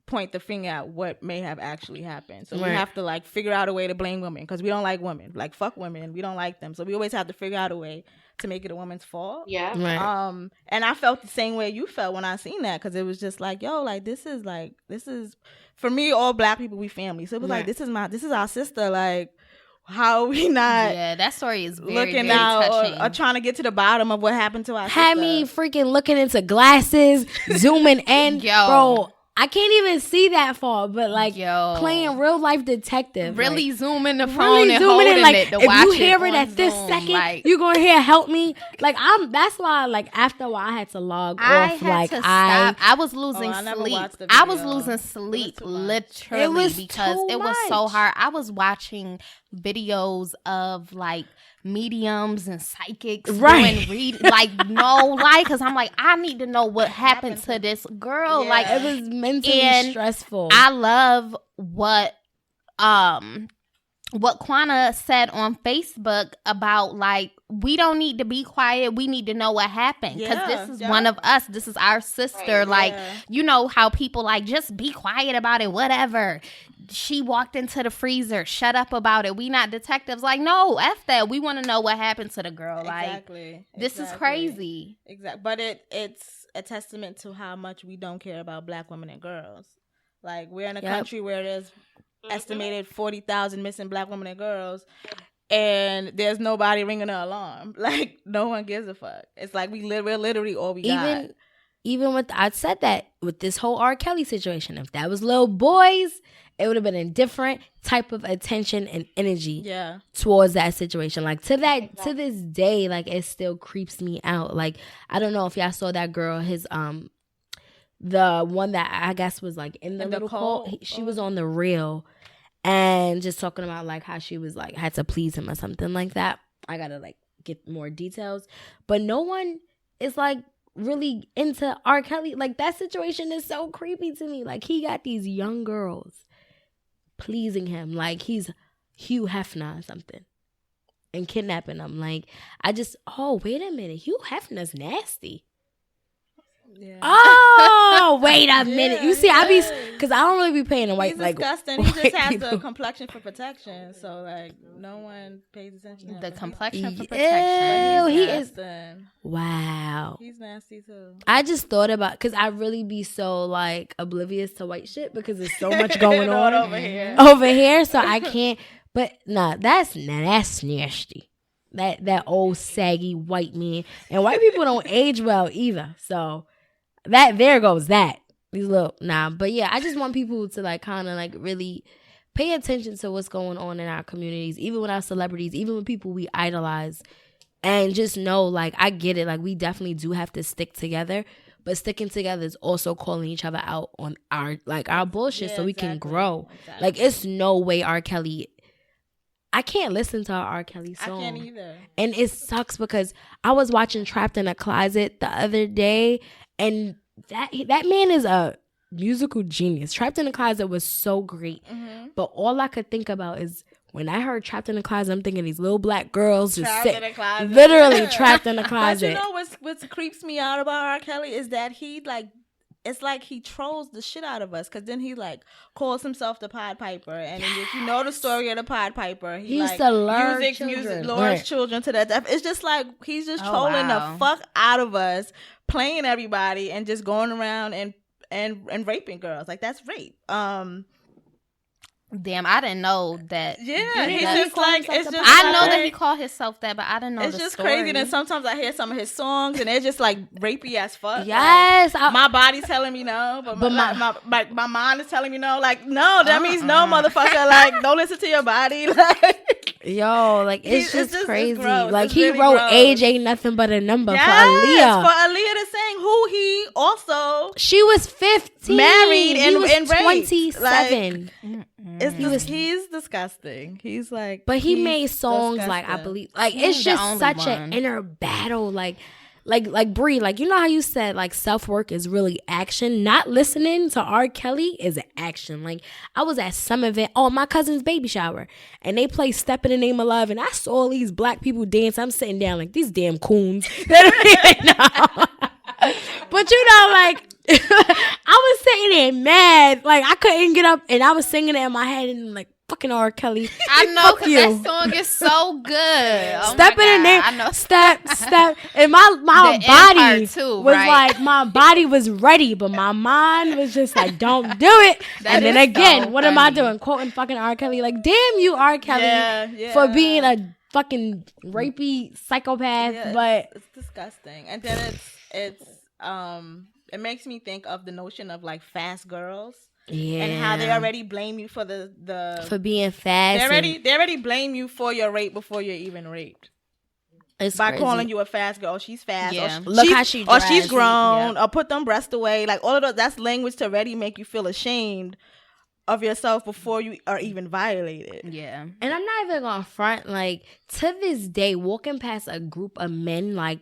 point the finger at what may have actually happened. So we have to, like, figure out a way to blame women because we don't like women. Like, fuck women. We don't like them. So we always have to figure out a way to make it a woman's fault. Yeah. Right. And I felt the same way you felt when I seen that because it was just like, yo, like, this is for me, all black people, we family. So it was like, this is our sister. Like, how are we not? Yeah, that story is very, looking very out touching. or trying to get to the bottom of what happened to our Had sister. me freaking looking into glasses, zooming in. Yo. Bro, I can't even see that far, but like playing real life detective. Really like, zooming the phone really and zooming holding in, like, it to if watch you it hear it on at this Zoom, second, like, you're gonna hear help me. Like, that's why, like, after a while I had to log off. Like, stop. I was losing I never sleep. watched the I was video. losing sleep It literally was because too it was so much. hard. I was watching videos of, like, mediums and psychics Right. doing like no lie because I'm like, I need to know what happened to this girl. Yeah. Like, it was mentally and stressful. I love what Quanna said on Facebook about, like, we don't need to be quiet. We need to know what happened because this is one of us. This is our sister. Right. Like, you know how people, like, just be quiet about it, whatever. She walked into the freezer. Shut up about it. We not detectives. Like, no, F that. We want to know what happened to the girl. Exactly. Like, this is crazy. Exactly. But it's a testament to how much we don't care about black women and girls. Like, we're in a country where there's estimated 40,000 missing black women and girls, and there's nobody ringing an alarm. Like, no one gives a fuck. It's like we're literally all we got. Even with, I said that with this whole R. Kelly situation, if that was little boys, it would have been a different type of attention and energy towards that situation. Like, to this day, like, it still creeps me out. Like, I don't know if y'all saw that girl, the one that I guess was, like, in the little call. She was on the reel and just talking about, like, how she was, like, had to please him or something like that. I gotta, like, get more details. But no one is, like, really into R. Kelly. Like, that situation is so creepy to me. Like, he got these young girls pleasing him like he's Hugh Hefner or something and kidnapping them. Like, wait a minute, Hugh Hefner's nasty. Yeah. Oh, wait a minute. You see, because I don't really be paying the white. He's like, disgusting. He just has people. the complexion for protection. So, like, no one pays attention to him. The complexion for Ew, protection. he is. Nasty. Wow. He's nasty too. I just thought about, because I really be so, like, oblivious to white shit because there's so much going on over here. So I can't. But nah, that's nasty. that old saggy white man. And white people don't age well either. So that there goes that. These little but yeah, I just want people to like kind of like really pay attention to what's going on in our communities, even with our celebrities, even with people we idolize, and just know, like, I get it. Like, we definitely do have to stick together, but sticking together is also calling each other out on our bullshit so we can grow. Exactly. Like, it's no way R. Kelly. I can't listen to R. Kelly song. I can't either. And it sucks because I was watching Trapped in a Closet the other day, and that man is a musical genius. Trapped in a Closet was so great. Mm-hmm. But all I could think about is when I heard Trapped in a Closet, I'm thinking these little black girls just literally trapped in a closet. But you know what creeps me out about R. Kelly is that he like, it's like he trolls the shit out of us, because then he like calls himself the Pied Piper, and then if you know the story of the Pied Piper, he used to lure children to that death. It's just like he's just trolling the fuck out of us, playing everybody, and just going around and raping girls. Like, that's rape. Damn, I didn't know that. Yeah, he's just like, it's just. I know that he called himself that, but I didn't know. It's the just story. crazy. And sometimes I hear some of his songs, and they're just like rapey as fuck. Yes, like, my body's telling me no, but my mind is telling me no. Like, no, that means no, motherfucker. Like, don't listen to your body. Like, yo, like it's just crazy. Like, it's he really wrote gross. Age ain't nothing but a number for Aaliyah. For Aaliyah to sing who he also. She was 15, married, and he was 27. Like, he's disgusting. He's like, but he made songs disgusting. Like, I believe, like, it's just such an inner battle. Like Bree, like, you know how you said like self-work is really action. Not listening to R. Kelly is an action. Like, I was at some event, my cousin's baby shower, and they play "Step in the Name of Love," and I saw all these black people dance. I'm sitting down like, these damn coons. They don't even know. But you know, like, I was sitting there mad, like I couldn't get up, and I was singing it in my head, and I'm like, fucking R. Kelly. I know, because that song is so good. Step in the name. I know. Step. And my body too, was like, my body was ready, but my mind was just like, don't do it. And then again, so what am I doing? Quoting fucking R. Kelly. Like, damn you, R. Kelly, for being a fucking rapey psychopath. Yeah, but it's disgusting. And then it makes me think of the notion of like fast girls. Yeah. And how they already blame you for for being fast. They already blame you for your rape before you're even raped. It's by crazy. Calling you a fast girl. She's fast. Yeah. Look how she dressed. Or she's grown. Or put them breasts away. Like, all of those, that's language to already make you feel ashamed of yourself before you are even violated. Yeah. And I'm not even gonna front, like, to this day, walking past a group of men, like,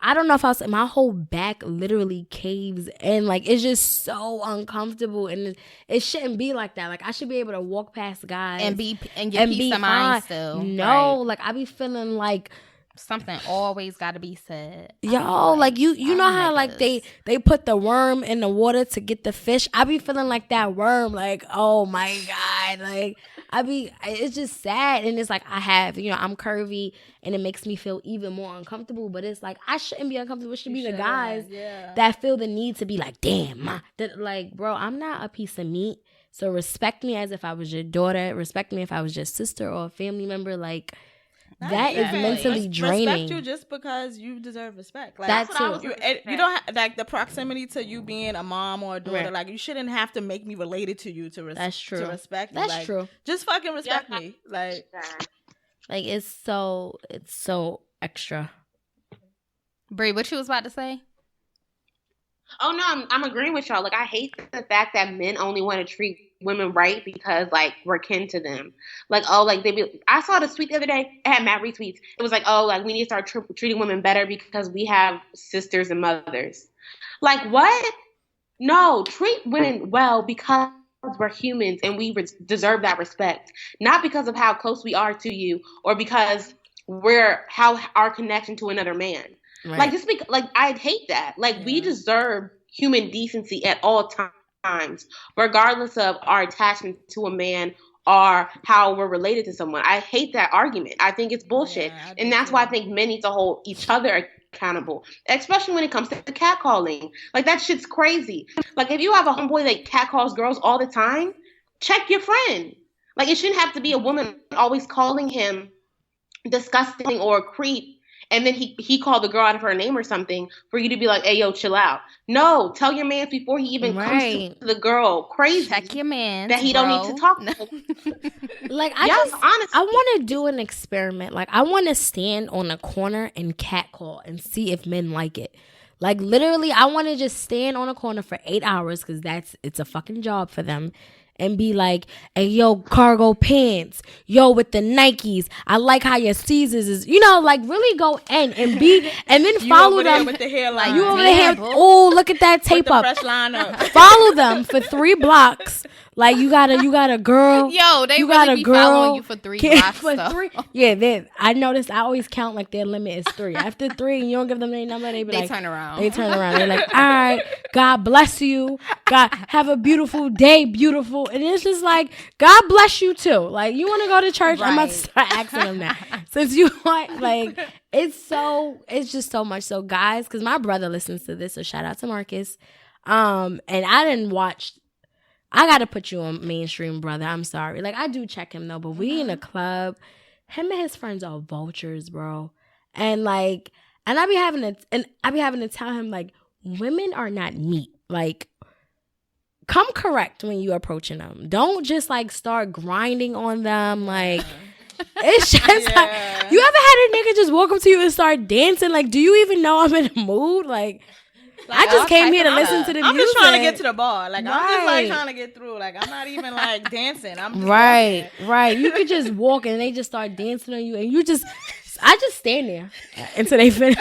I don't know if my whole back literally caves in. Like, it's just so uncomfortable, and it shouldn't be like that. Like, I should be able to walk past guys and get peace of mind still. No, right. Like, I be feeling like something always got to be said. Yo, like you know how like they put the worm in the water to get the fish. I be feeling like that worm. Like, oh my god, like it's just sad, and it's like I'm curvy, and it makes me feel even more uncomfortable. But it's like I shouldn't be uncomfortable. It should be the guys that feel the need to be like, damn, like, bro, I'm not a piece of meat. So respect me as if I was your daughter. Respect me if I was your sister or a family member. Like, that is mentally draining. Respect you just because you deserve respect. Like, that too. You don't have, like, the proximity to you being a mom or a daughter. Right. Like, you shouldn't have to make me related to you to That's true. To respect. That's like, true. Just fucking respect me. Like it's so extra. Bree, what you was about to say? Oh no, I'm agreeing with y'all. Like, I hate the fact that men only want to treat women right because, like, we're kin to them. Like, oh, like, I saw this tweet the other day. It had mad retweets. It was like, oh, like, we need to start treating women better because we have sisters and mothers. Like, what? No, treat women well because we're humans and we deserve that respect. Not because of how close we are to you or because how our connection to another man. Right. Like, just like, I hate that. Like, we deserve human decency at all times, regardless of our attachment to a man or how we're related to someone. I hate that argument. I think it's bullshit. And that's why I think men need to hold each other accountable, especially when it comes to catcalling. Like, that shit's crazy. Like, if you have a homeboy that catcalls girls all the time, check your friend. Like, it shouldn't have to be a woman always calling him disgusting or a creep, and then he called the girl out of her name or something, for you to be like, hey, yo, chill out. No, tell your man before he even comes to the girl crazy. Check your man that he don't need to talk to. Like, I want to do an experiment. Like, I want to stand on a corner and catcall and see if men like it. Like, literally, I want to just stand on a corner for 8 hours, because it's a fucking job for them, and be like, hey, yo, cargo pants, yo, with the Nikes, I like how your Caesars is, like, really go in and be, and then follow them with the hairline. You over there, oh, look at that tape up. Fresh line up. Follow them for 3 blocks. Like, you got a girl. Yo, they you really got a be girl following you for 3 blocks. For 3. Yeah, I noticed. I always count like their limit is 3. After 3, and you don't give them their number, they turn around. They turn around. They're like, all right, God bless you. God, have a beautiful day, beautiful. And it's just like, God bless you too. Like, you want to go to church? Right. I'm about to start asking them that. Since you want, like, it's just so much. So guys, because my brother listens to this, so shout out to Marcus. And I didn't watch. I gotta put you on mainstream, brother. I'm sorry. Like, I do check him though, but we in a club. Him and his friends are vultures, bro. And like, and I be having to tell him, like, women are not meat. Like, come correct when you approaching them. Don't just like start grinding on them. Like, it's just like, you ever had a nigga just walk up to you and start dancing? Like, do you even know I'm in the mood? Like I just came here to listen to the music. I'm just trying to get to the bar. Like, I'm just like trying to get through. Like, I'm not even like dancing. I'm just right. You could just walk and they just start dancing on you, and I just stand there until they finish.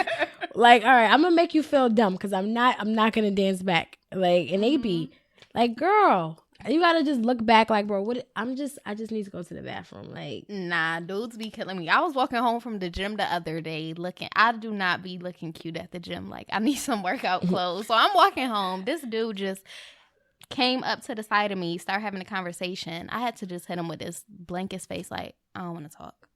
Like, all right, I'm gonna make you feel dumb because I'm not gonna dance back. Like, and they be like, girl, you gotta just look back like, bro, I just need to go to the bathroom. Like, nah, dudes be killing me. I was walking home from the gym the other day I do not be looking cute at the gym. Like, I need some workout clothes. So I'm walking home. This dude just came up to the side of me, started having a conversation. I had to just hit him with this blankest face, like, I don't want to talk.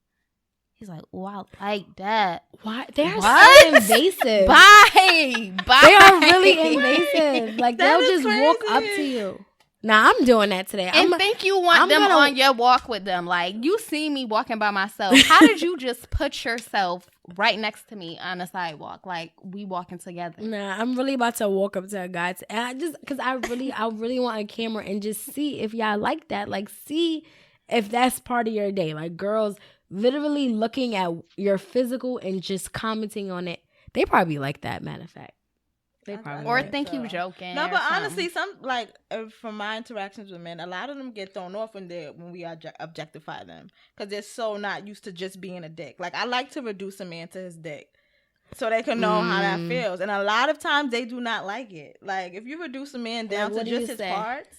He's like, wow, like that. Why? They're so invasive. Bye. They are really invasive. Like, they'll just walk up to you. Nah, I'm doing that today. And think you want them on your walk with them. Like, you see me walking by myself. How did you just put yourself right next to me on the sidewalk? Like, we walking together. Nah, I'm really about to walk up to a guy. And I really want a camera and just see if y'all like that. Like, see if that's part of your day. Like, girls literally looking at your physical and just commenting on it. They probably like that, matter of fact. Or think you joking. No, but honestly, from my interactions with men, a lot of them get thrown off when we objectify them, because they're so not used to just being a dick. Like, I like to reduce a man to his dick so they can know how that feels, and a lot of times they do not like it. Like, if you reduce a man down to just his parts.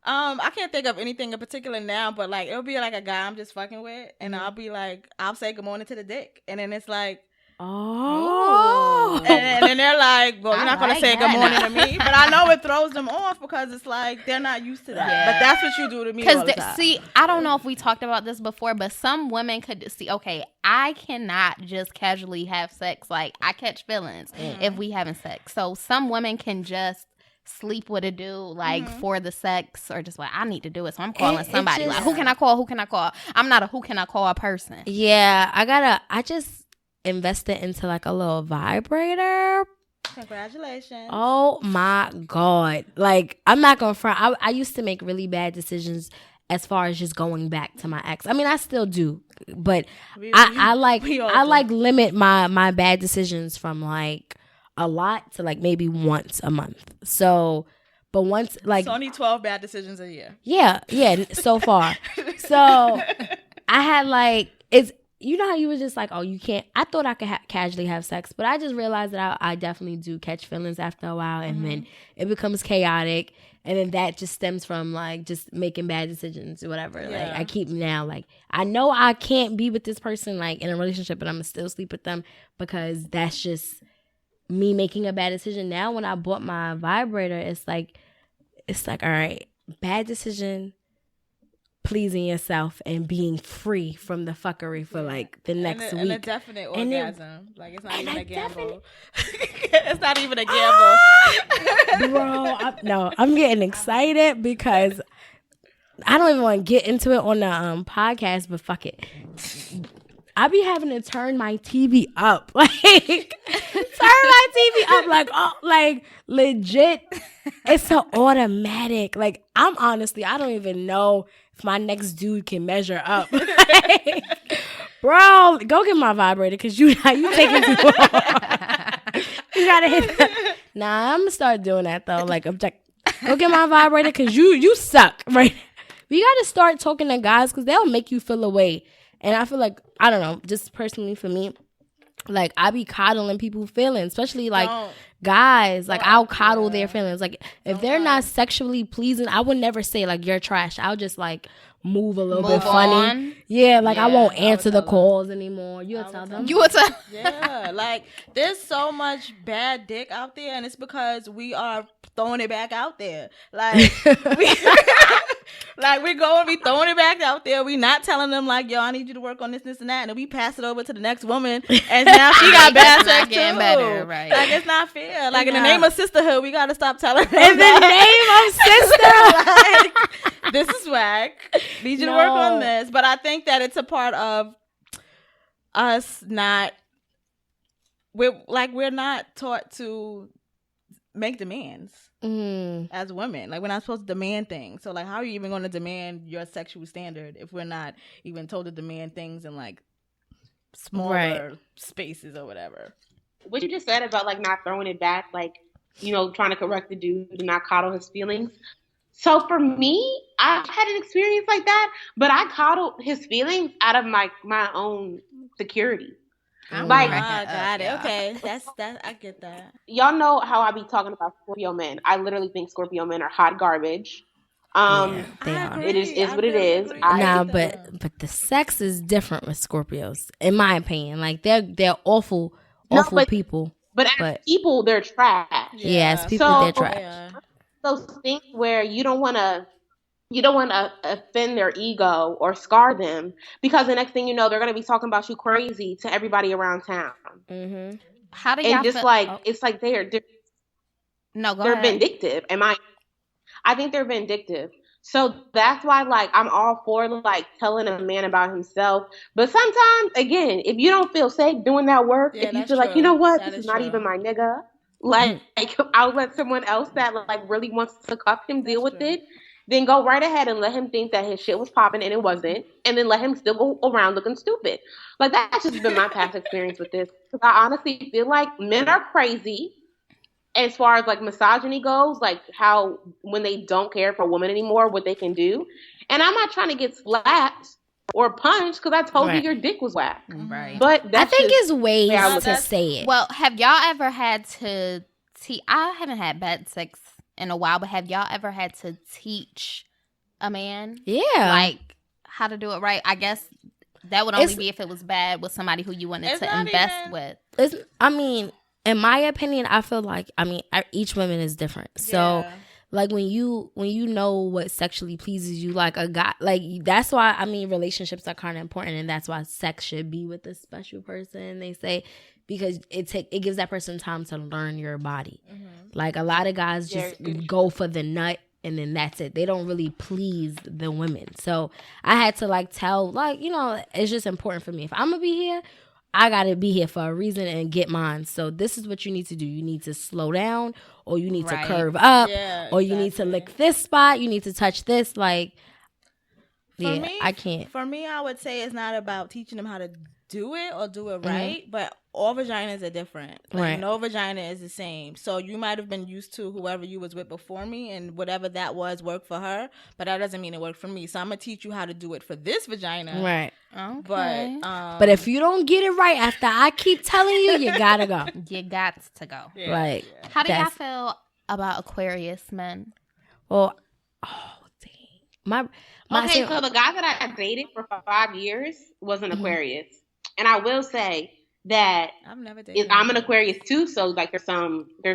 I can't think of anything in particular now, but like, it'll be like a guy I'm just fucking with, and I'll be like, I'll say good morning to the dick, and then it's like, oh, and then they're like, well, you're not going to say good morning to me. But I know it throws them off because it's like, they're not used to that. Yeah. But that's what you do to me all the time. See, I don't know if we talked about this before, but some women could see, okay, I cannot just casually have sex. Like, I catch feelings if we having sex. So some women can just sleep with a dude, like, for the sex, or just like, I need to do it, so I'm calling somebody. Like, who can I call? I'm not a who can I call person. Yeah, I just invested into like a little vibrator. Congratulations. Oh my God. Like, I'm not gonna front. I used to make really bad decisions as far as just going back to my ex. I mean, I still do, but I limit my bad decisions from like a lot to like maybe once a month. So, but once, like, it's only 12 bad decisions a year. Yeah, so far. So I had like, you know how you was just like, oh, you can't. I thought I could casually have sex, but I just realized that I definitely do catch feelings after a while, and then it becomes chaotic, and then that just stems from like just making bad decisions or whatever. Yeah. Like, I keep now, like, I know I can't be with this person like in a relationship, but I'm gonna still sleep with them because that's just me making a bad decision. Now when I bought my vibrator, it's like all right, bad decision, pleasing yourself and being free from the fucking for like the next week. And a definite orgasm. Like, it's not even a gamble. It's not even a gamble. Bro, I'm getting excited because I don't even want to get into it on the podcast, but fuck it. I be having to turn my TV up. Like, turn my TV up. Like, oh, like, legit. It's an automatic. Like, I don't even know if my next dude can measure up. Like, bro, go get my vibrator because you taking too long. You gotta hit that. Nah, I'm gonna start doing that though. Like, go get my vibrator because you suck, right? You gotta start talking to guys because they'll make you feel away. And I feel like, I don't know, just personally for me, like, I be coddling people's feelings, especially like guys. Like, I'll coddle their feelings. Like, if they're not sexually pleasing, I would never say like you're trash. I'll just like move a little bit funny. On. Yeah, like I won't answer the calls anymore. You'll tell them. You will tell. Yeah, like there's so much bad dick out there, and it's because we are throwing it back out there. Like like we're going to be throwing it back out there. We not telling them like, yo, I need you to work on this, and that, and then we pass it over to the next woman, and now she got bad sex too. Better, right? Like it's not fair. Like in the name of sisterhood, we gotta stop telling her. In the name of sisterhood, like, this is whack. Need you to work on this. But I think that it's a part of us not. We're not taught to make demands. As women, like we're not supposed to demand things. So like, how are you even going to demand your sexual standard if we're not even told to demand things in like smaller spaces or whatever? What you just said about like not throwing it back, like, you know, trying to correct the dude and not coddle his feelings. So for me, I've had an experience like that, but I coddled his feelings out of my own security. Like, got it. Okay, that's that. I get that. Y'all know how I be talking about Scorpio men. I literally think Scorpio men are hot garbage. They are. It is what it is. But the sex is different with Scorpios, in my opinion. Like they're awful people. But as people, they're trash. Yeah, as people, they're trash. Those things where you don't want to offend their ego or scar them, because the next thing you know, they're going to be talking about you crazy to everybody around town. Mm-hmm. How do y'all feel? It's like they're vindictive. I think they're vindictive. So that's why, like, I'm all for like telling a man about himself. But sometimes, again, if you don't feel safe doing that work, if you feel like, you know what, this is not even my nigga, like I'll let someone else that like really wants to cuff him deal with it. Then go right ahead and let him think that his shit was popping and it wasn't. And then let him still go around looking stupid. Like, that's just been my past experience with this. Because I honestly feel like men are crazy as far as, like, misogyny goes. Like, how when they don't care for a woman anymore, what they can do. And I'm not trying to get slapped or punched because I told you your dick was whack. Right. But I think it's ways to say it. Well, have y'all ever had to... I haven't had bad sex in a while, but have y'all ever had to teach a man like how to do it right? I guess that would only be if it was bad with somebody who you wanted to invest with. I mean, in my opinion, I feel like each woman is different. So like when you know what sexually pleases you, like a guy, like that's why relationships are kind of important, and that's why sex should be with a special person, they say, because it gives that person time to learn your body. Like a lot of guys just go for the nut and then that's it. They don't really please the women. So I had to like tell, like, you know, it's just important for me. If I'm gonna be here, I gotta be here for a reason and get mine. So this is what you need to do. You need to slow down, or you need to curve up, or you need to lick this spot. You need to touch this. Like, I can't. For me, I would say it's not about teaching them how to do it or do it right, but all vaginas are different. Like, no vagina is the same. So you might have been used to whoever you was with before me, and whatever that was worked for her, but that doesn't mean it worked for me. So I'm gonna teach you how to do it for this vagina. Right. Okay. But if you don't get it right after I keep telling you, you gotta go. You got to go. Yeah. Right. How do y'all feel about Aquarius men? Well, dang. So the guy that I dated for 5 years was an Aquarius. And I will say that I'm an Aquarius too, so like there's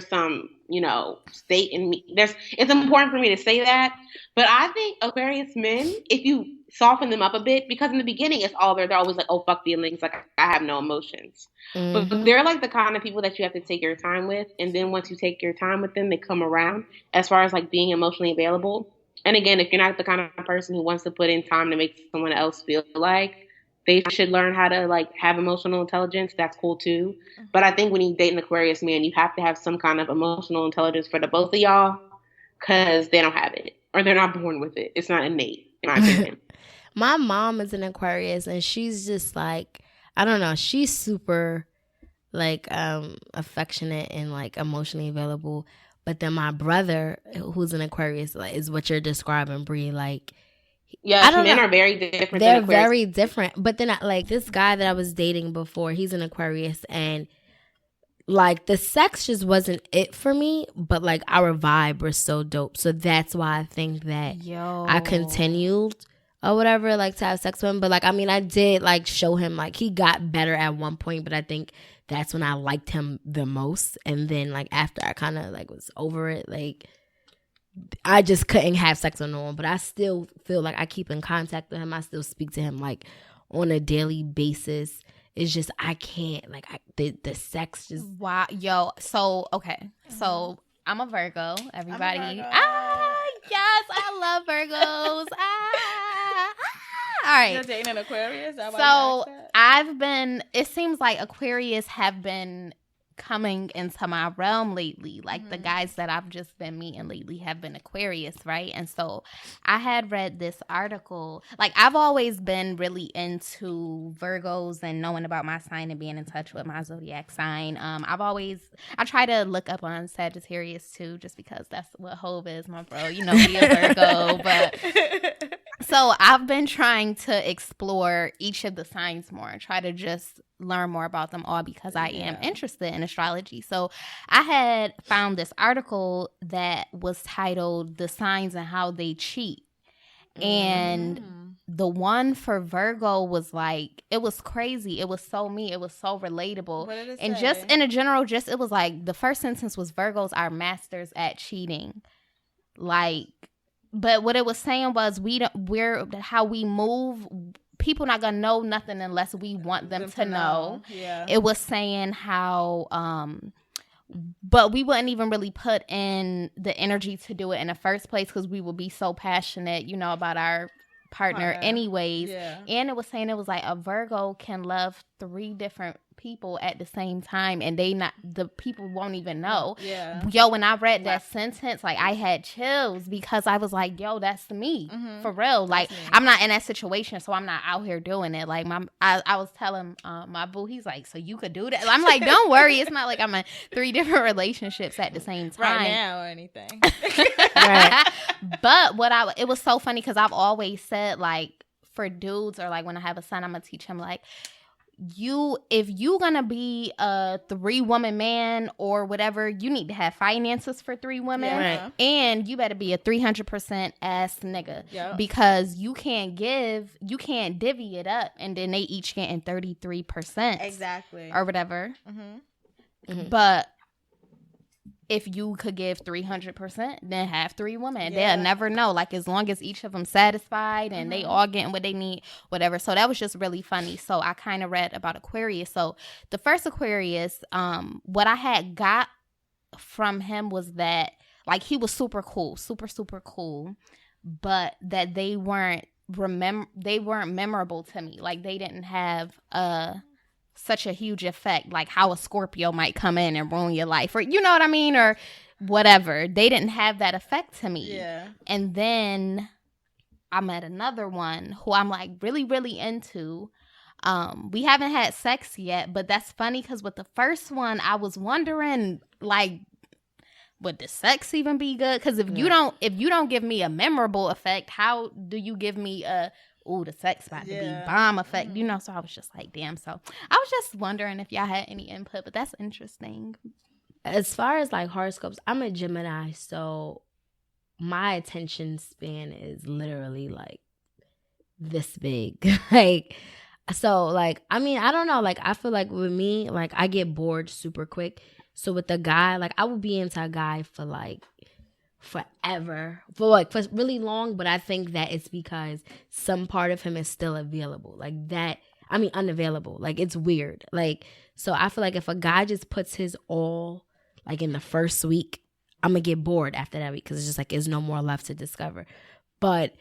some, you know, state in me. It's important for me to say that. But I think Aquarius men, if you soften them up a bit, because in the beginning it's all they're always like, oh, fuck feelings, like I have no emotions. But they're like the kind of people that you have to take your time with, and then once you take your time with them, they come around as far as like being emotionally available. And again, if you're not the kind of person who wants to put in time to make someone else feel like they should learn how to like have emotional intelligence. That's cool too. But I think when you date an Aquarius man, you have to have some kind of emotional intelligence for the both of y'all, because they don't have it, or they're not born with it. It's not innate, in my opinion. My mom is an Aquarius, and she's just like, I don't know, she's super like affectionate and like emotionally available. But then my brother, who's an Aquarius, like, is what you're describing, Bree. Like, yeah, men are very different. They're very different. But then, like, this guy that I was dating before, he's an Aquarius, and like the sex just wasn't it for me. But like our vibe was so dope, so that's why I think that I continued or whatever, like to have sex with him. But like, I mean, I did like show him, like, he got better at one point, but I think that's when I liked him the most. And then like after I kind of like was over it, like I just couldn't have sex with no one. But I still feel like I keep in contact with him. I still speak to him like on a daily basis. It's just I can't, like, the sex just. Wow. Yo, so okay, so I'm a Virgo, everybody. Virgo. Yes, I love Virgos. All right. You're dating an Aquarius? So I've been, it seems like Aquarius have been coming into my realm lately. Like the guys that I've just been meeting lately have been Aquarius, right? And so I had read this article. Like, I've always been really into Virgos and knowing about my sign and being in touch with my zodiac sign. I try to look up on Sagittarius too, just because that's what Hove is, my bro. You know, me a Virgo, but so I've been trying to explore each of the signs more and try to just learn more about them all, because I am interested in astrology. So I had found this article that was titled "The Signs and How They Cheat." And the one for Virgo was like, it was crazy. It was so me. It was so relatable. What did it and say? Just in a general, just it was like the first sentence was, Virgos are masters at cheating. Like, but what it was saying was, we're how we move. People not gonna know nothing unless we want them to know. Yeah. It was saying how, but we wouldn't even really put in the energy to do it in the first place, because we would be so passionate, you know, about our partner anyways. Yeah. And it was saying it was like a Virgo can love 3 different people at the same time, and the people won't even know. Yeah. Yo, when I read that sentence, like, I had chills, because I was like, yo, that's me. For real. Like, I'm not in that situation, so I'm not out here doing it. Like, I was telling my boo, he's like, so you could do that? I'm like, don't worry, it's not like I'm in 3 different relationships at the same time right now or anything. Right. But it was so funny, because I've always said, like, for dudes, or like when I have a son, I'm gonna teach him, like, if you gonna be a 3-woman man or whatever, you need to have finances for 3 women, and you better be a 300% ass nigga, because you can't divvy it up, and then they each getting 33% exactly or whatever. But if you could give 300%, then have 3 women. They'll never know. Like, as long as each of them satisfied and they all getting what they need, whatever. So that was just really funny. So I kind of read about Aquarius. So the first Aquarius, what I had got from him was that, like, he was super cool, super, super cool, but that they weren't memorable to me. Like, they didn't have such a huge effect, like how a Scorpio might come in and ruin your life, or you know what I mean, or whatever. They didn't have that effect to me. And then I met another one who I'm like really, really into. We haven't had sex yet, but that's funny, because with the first one, I was wondering, like, would the sex even be good? Because if you don't give me a memorable effect, how do you give me a the sex about to be bomb effect, you know? So I was just like, damn. So I was just wondering if y'all had any input, but that's interesting. As far as like horoscopes, I'm a Gemini, so my attention span is literally like this big. Like, so like, I mean, I don't know. Like, I feel like with me, like, I get bored super quick. So with the guy, like, I would be into a guy for like forever, for really long, but I think that it's because some part of him is still available, like that. I mean, unavailable. Like, it's weird. Like, so I feel like if a guy just puts his all like in the first week, I'm gonna get bored after that week, because it's just like there's no more left to discover. But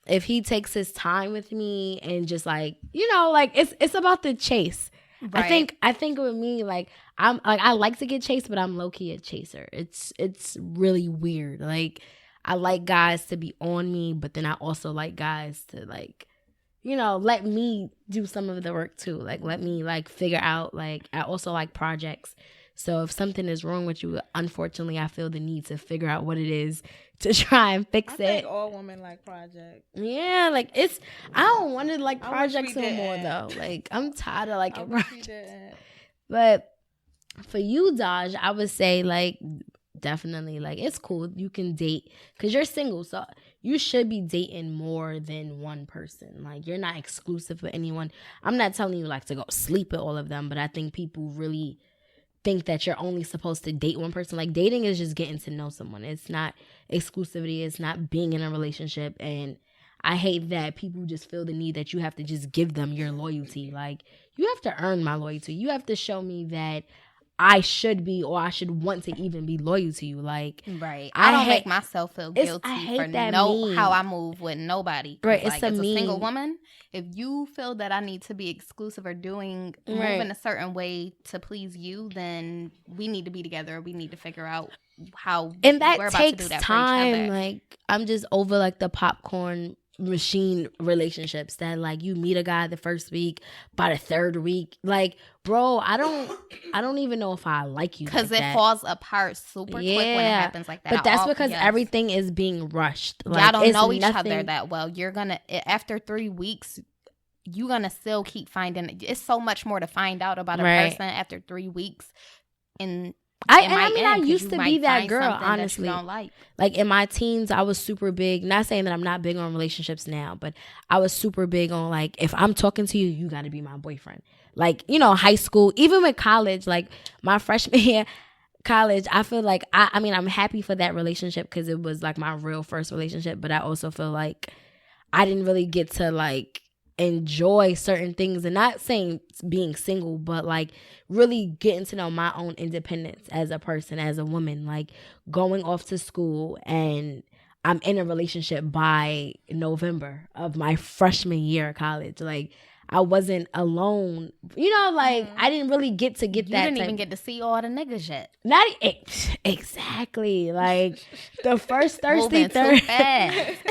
if he takes his time with me and just like, you know, like it's about the chase. Right. I think with me, like I'm like I like to get chased, but I'm low key a chaser. It's really weird. Like I like guys to be on me, but then I also like guys to like, you know, let me do some of the work too. Like let me like figure out. Like I also like projects. So if something is wrong with you, unfortunately, I feel the need to figure out what it is to try and fix it. I think all women like projects. Yeah, like I don't want to like projects no more though. Like I'm tired of like projects. But for you, Daj, I would say like definitely like it's cool. You can date because you're single, so you should be dating more than one person. Like you're not exclusive with anyone. I'm not telling you like to go sleep with all of them, but I think people really think that you're only supposed to date one person. Like dating is just getting to know someone. It's not exclusivity. It's not being in a relationship. And I hate that people just feel the need that you have to just give them your loyalty. Like you have to earn my loyalty. You have to show me that I should be or I should want to even be loyal to you. Like right. I don't make myself feel guilty for how I move with nobody. Right. Like, as a single woman, if you feel that I need to be exclusive or moving a certain way to please you, then we need to be together. We need to figure out how and that we're takes about to do that time. For each other. Like I'm just over like the popcorn machine relationships that like you meet a guy the first week, by the third week, like bro, I don't even know if I like you because like it falls apart super quick when it happens like that. But that's because everything is being rushed. Like, y'all don't know each other that well. You're gonna after 3 weeks, you're gonna still keep finding. It's so much more to find out about a person after 3 weeks, and I used to be that girl, honestly. That like in my teens, I was super big. Not saying that I'm not big on relationships now, but I was super big on like, if I'm talking to you, you got to be my boyfriend. Like, you know, high school, even with college, like my freshman year, college, I feel like, I mean, I'm happy for that relationship because it was like my real first relationship, but I also feel like I didn't really get to like enjoy certain things, and not saying being single, but like really getting to know my own independence as a person, as a woman, like going off to school, and I'm in a relationship by November of my freshman year of college. Like I wasn't alone, you know, like I didn't really get that. You didn't even get to see all the niggas yet. Not exactly. Like the first Thursday,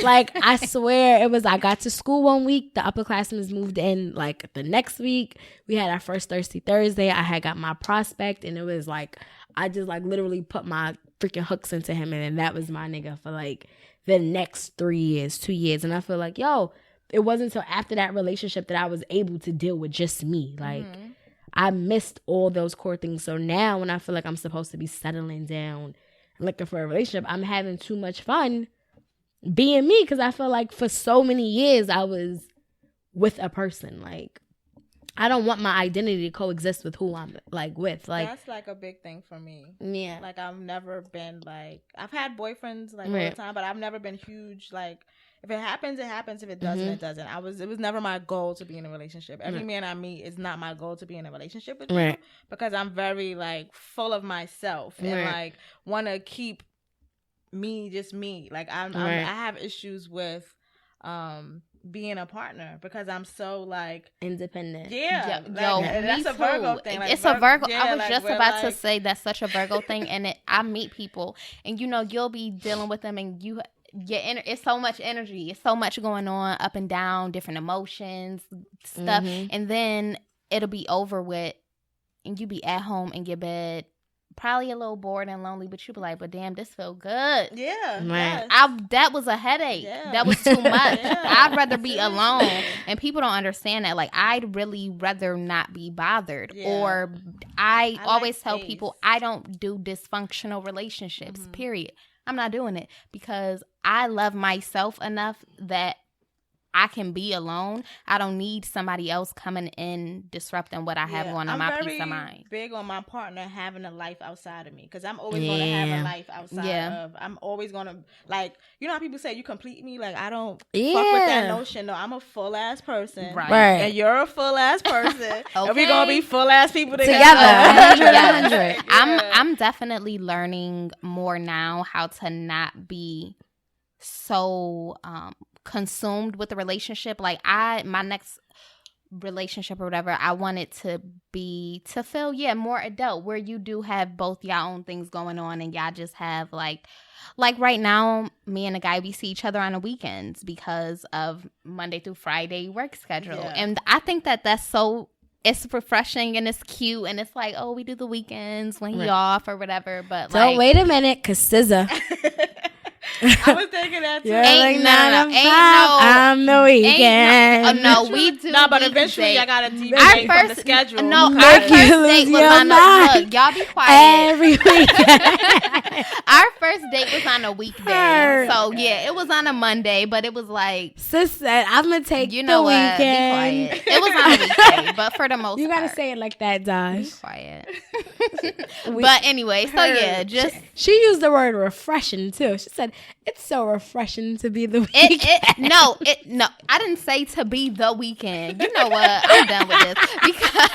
like I swear it was. I got to school one week. The upperclassmen moved in like the next week. We had our first Thursday. I had got my prospect, and it was like I just like literally put my freaking hooks into him, and then that was my nigga for like the next 2 years. And I feel like, yo, it wasn't until after that relationship that I was able to deal with just me. Like, I missed all those core things. So now when I feel like I'm supposed to be settling down and looking for a relationship, I'm having too much fun being me, because I feel like for so many years I was with a person. Like, I don't want my identity to coexist with who I'm like with. Like, that's like a big thing for me. Yeah. Like I've never been like, I've had boyfriends like all the time, but I've never been huge like, if it happens, it happens. If it doesn't, it doesn't. It was never my goal to be in a relationship. Every man I meet is not my goal to be in a relationship with you, because I'm very like full of myself and like want to keep me just me. Like I have issues with being a partner because I'm so like independent. Yeah, that's a Virgo thing. Like, it's a Virgo. Yeah, I was just about to say that's such a Virgo thing, and I meet people, and you know, you'll be dealing with them, and it's so much energy. It's so much going on, up and down, different emotions, stuff. And then it'll be over with, and you be at home in your bed, probably a little bored and lonely, but you be like, but damn, this feel good. Yeah. Right. That was a headache. Yeah. That was too much. I'd rather be alone. And people don't understand that. Like, I'd really rather not be bothered. Yeah. Or I always tell people I don't do dysfunctional relationships, period. I'm not doing it because I love myself enough that I can be alone. I don't need somebody else coming in disrupting what I have going on my peace of mind. I'm big on my partner having a life outside of me, because I'm always going to have a life outside of. I'm always going to, like, you know how people say you complete me? Like, I don't fuck with that notion. No, I'm a full ass person. Right. And you're a full ass person. Okay. And we're going to be full ass people together. 100. I'm definitely learning more now how to not be so consumed with the relationship. Like my next relationship or whatever, I want it to feel more adult, where you do have both y'all own things going on, and y'all just have like right now, me and the guy, we see each other on the weekends because of Monday through Friday work schedule. Yeah. And I think that's so, it's refreshing and it's cute, and it's like, oh, we do the weekends when he off or whatever. But don't wait a minute, cause SZA. I was thinking that too. Ain't I'm the weekend. No, we do. No, but eventually I got to deviate from the schedule. No, our first date was on look, y'all be quiet. Every weekend. Our first date was on a weekday. So yeah, it was on a Monday, but it was like, sis said, I'm gonna take the weekend. Be quiet. It was on a weekday, but for the most you gotta part, say it like that, Josh. Be quiet. But anyway, so yeah, just she used the word refreshing too. She said it's so refreshing to be the weekend. No, I didn't say to be the weekend. You know what? I'm done with this because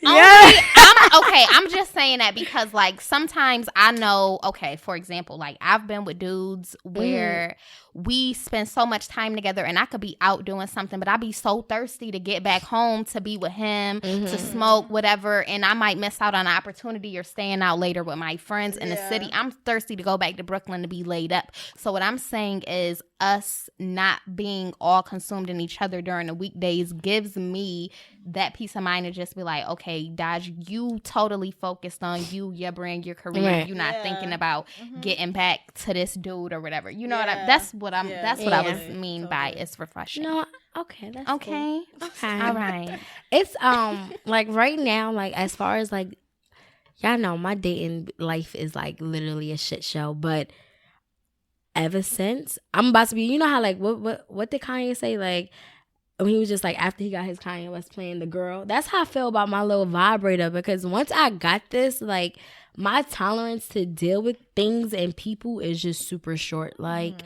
I'm just saying that because like sometimes I know, okay, for example, like I've been with dudes where we spend so much time together, and I could be out doing something, but I'd be so thirsty to get back home to be with him, to smoke, whatever, and I might miss out on an opportunity or staying out later with my friends in the city. I'm thirsty to go back to Brooklyn to be laid up. So what I'm saying is us not being all consumed in each other during the weekdays gives me that peace of mind to just be like, okay, Dodge, you totally focused on you, your brand, your career. Right. You're not thinking about getting back to this dude or whatever. You know what that's what I was mean by it's refreshing. No, okay, that's okay. Cool. Okay. All right. It's like right now, like as far as like y'all know, my dating life is like literally a shit show, but ever since I'm about to be, you know how like what did Kanye say, like when he was just like after he got his Kanye West playing the girl, that's how I feel about my little vibrator, because once I got this, like my tolerance to deal with things and people is just super short. Like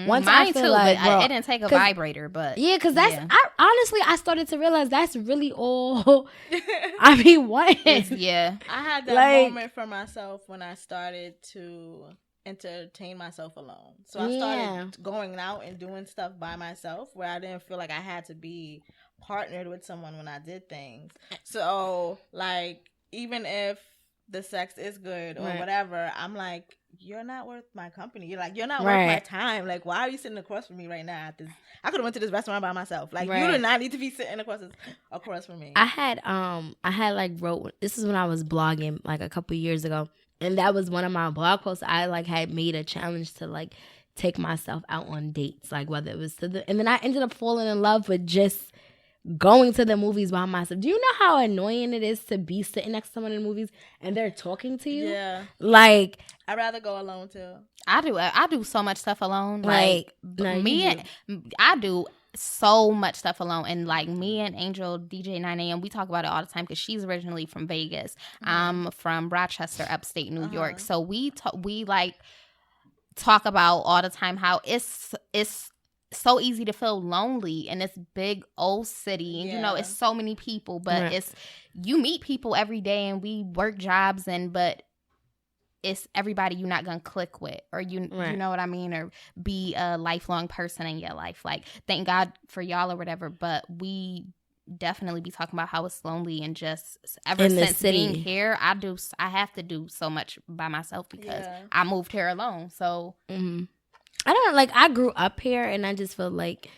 once mine I feel too, like, but it didn't take a vibrator, but because that's I started to realize that's really all I be wanting. Yeah, I had that moment for myself when I started to entertain myself alone. So I started going out and doing stuff by myself where I didn't feel like I had to be partnered with someone when I did things. So like even if the sex is good or whatever, I'm like, you're not worth my company. You're like, you're not worth my time. Like, why are you sitting across from me right now at this? I could have went to this restaurant by myself. Like, you do not need to be sitting across from me. I had like wrote, this is when I was blogging like a couple years ago, and that was one of my blog posts. I like had made a challenge to like take myself out on dates, like whether it was and then I ended up falling in love with just going to the movies by myself. Do you know how annoying it is to be sitting next to someone in the movies and they're talking to you? Yeah. Like, I'd rather go alone too. I do so much stuff alone. I do so much stuff alone. And like me and Angel, DJ 9 AM, we talk about it all the time because she's originally from Vegas. I'm from Rochester, upstate New York. So we like talk about all the time how it's so easy to feel lonely in this big old city, and you know it's so many people, but it's you meet people every day, and we work jobs, but it's everybody you're not gonna click with, or you know what I mean, or be a lifelong person in your life. Like, thank God for y'all or whatever, but we definitely be talking about how it's lonely, and just ever since being here, I have to do so much by myself because I moved here alone. So I don't like, I grew up here, and I just feel like,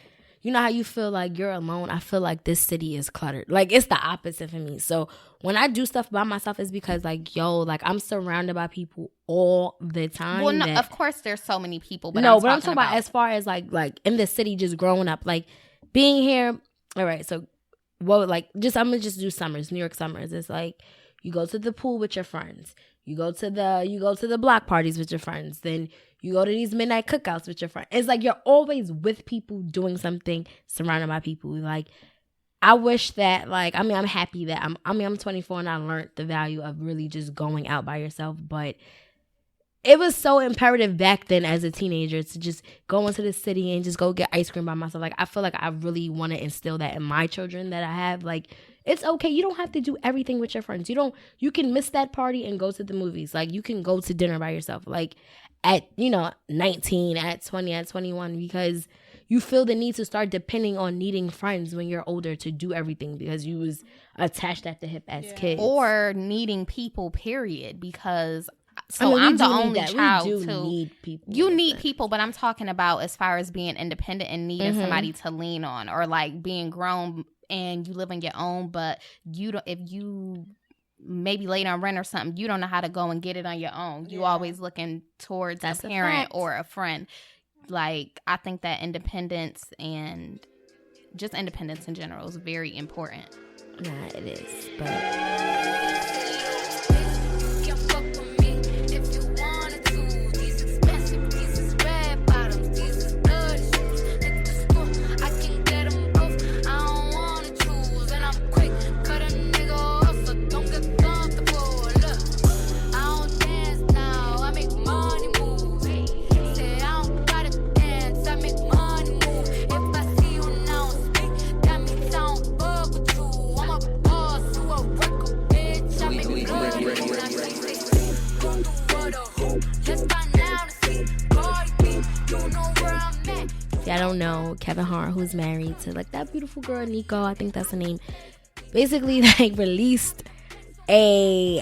you know how you feel like you're alone? I feel like this city is cluttered. Like, it's the opposite for me. So when I do stuff by myself, it's because like, like I'm surrounded by people all the time. Well, no, of course there's so many people, but I'm talking about as far as like in the city, just growing up, like being here. All right, so I'm gonna just do summers, New York summers. It's like you go to the pool with your friends. You go to the block parties with your friends. Then you go to these midnight cookouts with your friends. It's like you're always with people doing something, surrounded by people. Like, I wish that, like, I mean, I'm happy that I'm 24 and I learned the value of really just going out by yourself. But it was so imperative back then as a teenager to just go into the city and just go get ice cream by myself. Like, I feel like I really want to instill that in my children that I have. Like, It's okay. You don't have to do everything with your friends. You can miss that party and go to the movies. Like, you can go to dinner by yourself. Like, at, 19, at 20, at 21, because you feel the need to start depending on needing friends when you're older to do everything because you was attached at the hip as kids. Or needing people, period, because... So I'm the only child too. Need people. You need people, but I'm talking about as far as being independent and needing somebody to lean on, or like being grown and you live on your own, but you don't. If you maybe late on rent or something, you don't know how to go and get it on your own. You always looking towards a parent or a friend. Like, I think that independence and just independence in general is very important. Nah, it is, but. I don't know, Kevin Hart, who's married to like that beautiful girl Nico, I think that's her name, basically like released a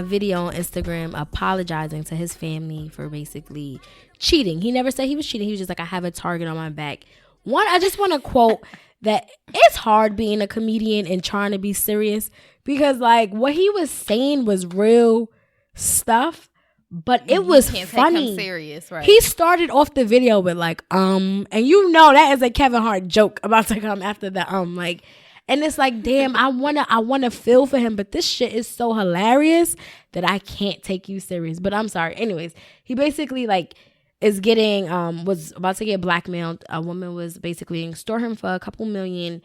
video on Instagram apologizing to his family for basically cheating. He never said he was cheating. He was just like, I have a target on my back. One, I just want to quote that it's hard being a comedian and trying to be serious, because like what he was saying was real stuff. But it was funny. Take him serious, right? He started off the video with like, and that is a Kevin Hart joke about to come after the like, and it's like, damn, I wanna feel for him, but this shit is so hilarious that I can't take you serious. But I'm sorry. Anyways, he basically like is getting was about to get blackmailed. A woman was basically extort him for a couple million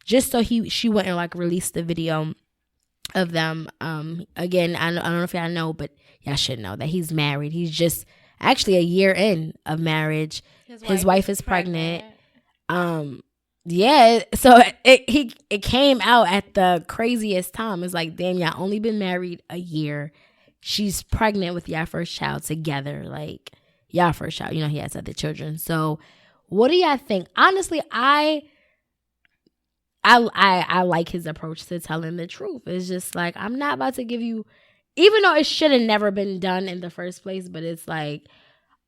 just so she went and like released the video of them. Again, I don't know if y'all know, but y'all should know that he's married. He's just actually a year in of marriage. His wife is pregnant. Yeah, so it came out at the craziest time. It's like, damn, y'all only been married a year. She's pregnant with y'all first child together. Like, y'all first child. He has other children. So what do y'all think? Honestly, I like his approach to telling the truth. It's just like, I'm not about to give you, even though it should have never been done in the first place, but it's like,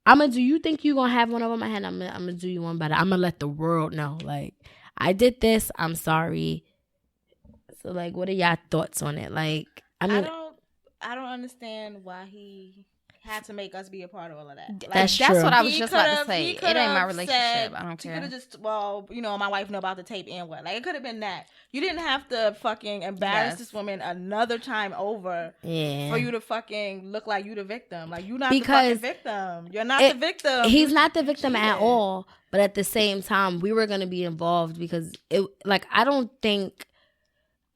do you think you're going to have one over my head? I'm going to do you one better. I'm going to let the world know. Like, I did this. I'm sorry. So, like, what are y'all thoughts on it? Like, I don't understand why he had to make us be a part of all of that. Like, that's true. What I was just about to say. It ain't my relationship. I don't care. He could have just, my wife know about the tape and what. Like, it could have been that. You didn't have to fucking embarrass this woman another time over for you to fucking look like you the victim. Like, you're not the fucking victim. You're not the victim. He's not the victim at all. But at the same time, we were going to be involved because I don't think,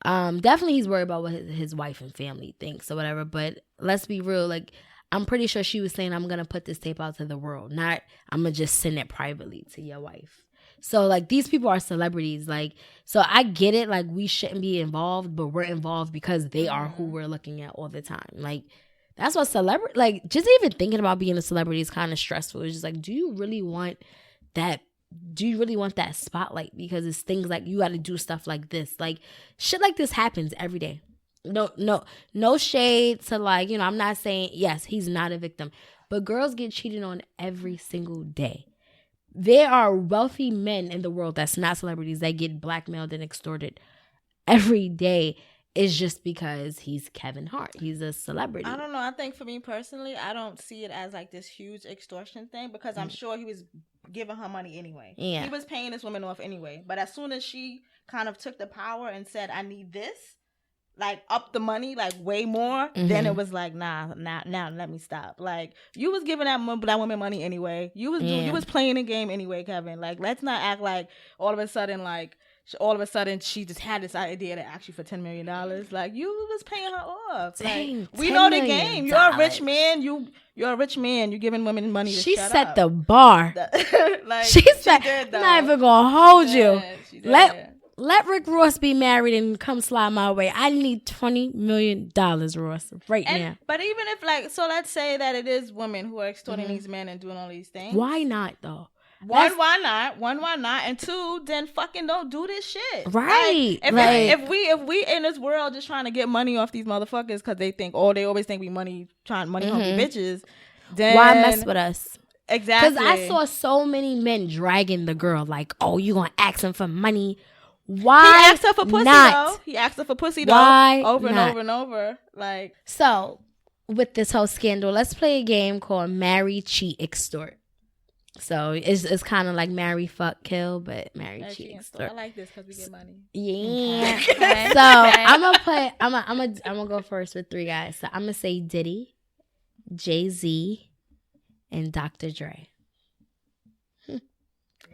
definitely he's worried about what his wife and family thinks or whatever. But let's be real. Like, I'm pretty sure she was saying, I'm going to put this tape out to the world. Not, I'm going to just send it privately to your wife. So, like, these people are celebrities. Like, so I get it. Like, we shouldn't be involved, but we're involved because they are who we're looking at all the time. Like, that's what like, just even thinking about being a celebrity is kind of stressful. It's just like, do you really want that spotlight? Because it's things like you got to do stuff like this. Like, shit like this happens every day. No shade to, like, I'm not saying, yes, he's not a victim, but girls get cheated on every single day. There are wealthy men in the world that's not celebrities that get blackmailed and extorted every day. It's just because he's Kevin Hart. He's a celebrity. I don't know. I think for me personally, I don't see it as like this huge extortion thing because I'm sure he was giving her money anyway. Yeah. He was paying this woman off anyway. But as soon as she kind of took the power and said, I need this, like up the money, like way more, then it was like, nah, let me stop. Like, you was giving that woman money anyway. You was playing the game anyway, Kevin. Like, let's not act like all of a sudden she just had this idea to ask you for $10 million. Like, you was paying her off. Dang, like, we know the game. You're a rich man. You're a rich man. You're giving women money to she shut set up. the bar. Like, she said, I'm not even gonna hold you. let Rick Ross be married and come slide my way. I need $20 million, Ross, now. But even if, like, so let's say that it is women who are extorting these men and doing all these things. Why not, though? Why not? Why not? And two, then fucking don't do this shit. Right. Like, if we in this world just trying to get money off these motherfuckers because they always think we money hungry bitches, then why mess with us? Exactly. Because I saw so many men dragging the girl, like, oh, you gonna ask him for money? Why he asked her for pussy not? though. He asked her for pussy though. Why over not? and over and over. Like, so with this whole scandal, let's play a game called Marry, Cheat, Extort. So it's kind of like marry, fuck, kill, but marry, cheat, extort. I like this because we get money. Yeah. Okay. So I'm gonna go first with 3 guys. So I'm gonna say Diddy, Jay-Z, and Dr. Dre.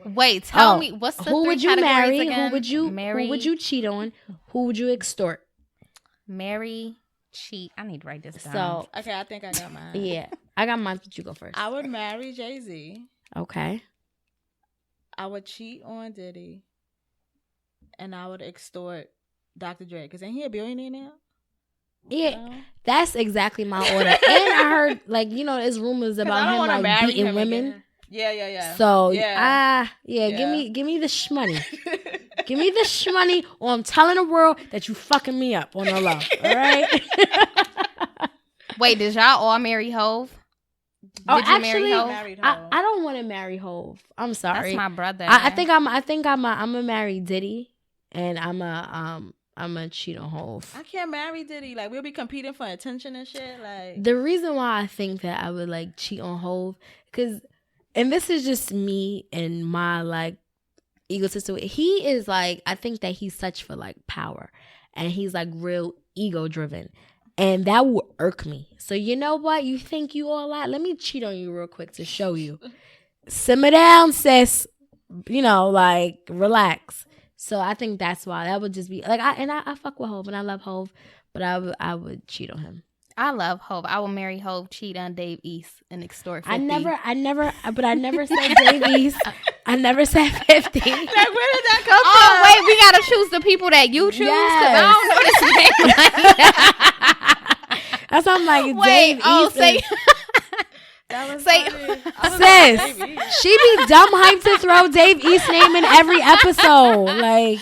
Wait, tell me what's the who 3 would you marry? again? Who would you marry? Who would you cheat on? Who would you extort? Marry, cheat. I need to write this down. So okay, I think I got mine. Yeah, I got mine. But you go first. I would marry Jay-Z. Okay. I would cheat on Diddy, and I would extort Dr. Dre because ain't he a billionaire now? Yeah, that's exactly my order. And I heard, like, there's rumors about him like beating women. Again. Yeah. So give me the shmoney. Give me the shmoney, or I'm telling the world that you fucking me up on the low. All right. Wait, did y'all all marry Hove? Did you marry Hove? I don't want to marry Hove. I'm sorry. That's my brother. I think I'm gonna marry Diddy, and I'm a cheat on Hove. I can't marry Diddy. Like, we'll be competing for attention and shit. Like, the reason why I think that I would like cheat on Hove, and this is just me and my like egotistical. He is like, I think that he's such for like power, and he's like real ego driven, and that will irk me. So you know what? You think you all that? Let me cheat on you real quick to show you. Simmer down, sis. Like, relax. So I think that's why that would just be like, I fuck with Hove and I love Hove, but I would cheat on him. I love Hove. I will marry Hove, cheat on Dave East, and extort 50. I never said Dave East. I never said 50. like, where did that come from? Oh, wait, we gotta choose the people that you choose? Because I don't know this name. That's why I'm like, wait, Dave East. say... Sis, she be dumb hype to throw Dave East's name in every episode. Like,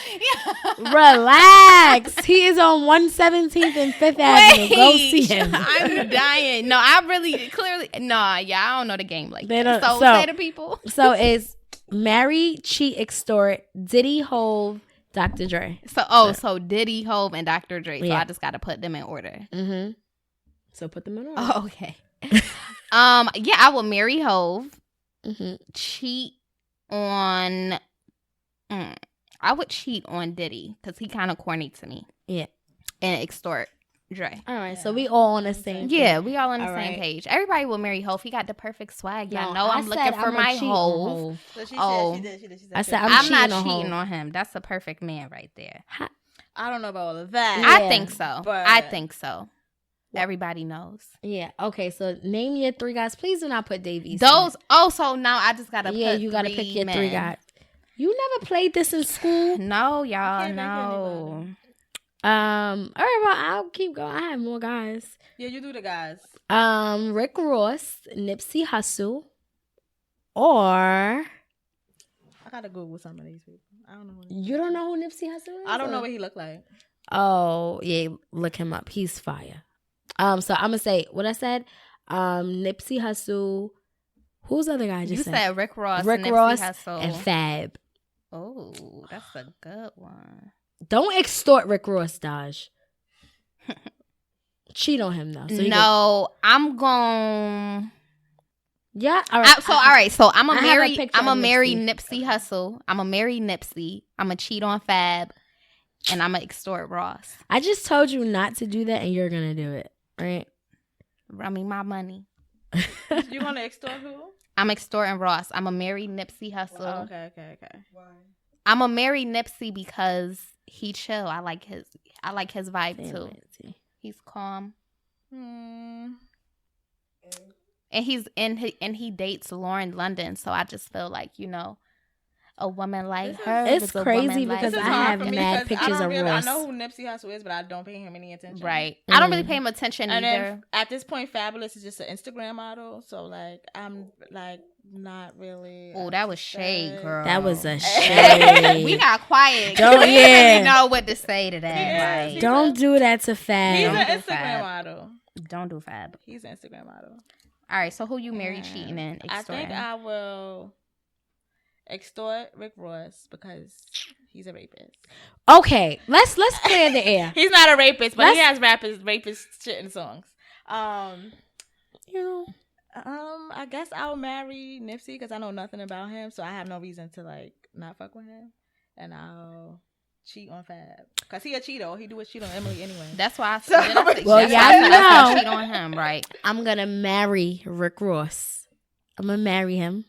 relax. He is on 117th and 5th Avenue. Go see him. I'm dying. No, I really clearly I don't know the game like that. So say to people. So it's marry, cheat, extort, Diddy, Hove, Dr. Dre. So Diddy, Hove, and Dr. Dre. So I just got to put them in order. Mm-hmm. So put them in order. Oh, okay. I will marry Hove. Mm-hmm. Cheat on. I would cheat on Diddy because he kind of corny to me. Yeah. And extort Dre. All right, so we all on the same page. Yeah, we all on the same page. Everybody will marry Hove. He got the perfect swag. Y'all know I'm looking for my Hove. So she said. I said I'm not cheating on him. That's the perfect man right there. I don't know about all of that. I think so. But I think so. Everybody knows. Yeah. Okay. So name your 3 guys. Please do not put Dave East. So now I just gotta. Yeah, put you gotta pick your men. 3 guys. You never played this in school? No, y'all. No. All right. Well, I'll keep going. I have more guys. Yeah, you do the guys. Rick Ross, Nipsey Hussle, or I gotta Google some of these people. I don't know. You don't know who Nipsey Hussle is? I don't know what he looked like. Oh yeah, look him up. He's fire. So I'm gonna say what I said. Nipsey Hussle. Who's the other guy? You said Rick Ross, Hussle, and Fab. Oh, that's a good one. Don't extort Rick Ross, Daj. Cheat on him though. So I'm going. Yeah. All right. So I'm gonna marry Nipsey Hussle. I'm gonna marry Nipsey. I'm gonna cheat on Fab, and I'm gonna extort Ross. I just told you not to do that, and you're gonna do it, right? Run me my money. You want to extort who? I'm extorting Ross. I'm gonna marry Nipsey Hussle. Oh, okay. Why? I'm gonna marry Nipsey because he chill. I like his vibe too. He's calm. And he dates Lauren London, so I just feel like, a woman like her. It's crazy because I have mad pictures of Ross. I know who Nipsey Hussle is, but I don't pay him any attention. Right. I don't really pay him attention either. Then at this point, Fabulous is just an Instagram model. So, like, I'm, like, not really. Oh, that was shade, girl. That was a shade. We got quiet. Don't we didn't really know what to say to that. Yeah, like, don't do that to Fab. He's an Instagram model. Don't do Fab. He's an Instagram model. All right, so who you marry, cheating, and extorting? I think I will extort Rick Ross because he's a rapist. Okay, let's clear the air. He's not a rapist, but he has rapist shit in songs. I guess I'll marry Nipsey because I know nothing about him, so I have no reason to like not fuck with him, and I'll cheat on Fab because he a cheater. He do a cheat on Emily anyway. That's why I said. Well, y'all know. Cheat on him, right? I'm gonna marry Rick Ross. I'm gonna marry him.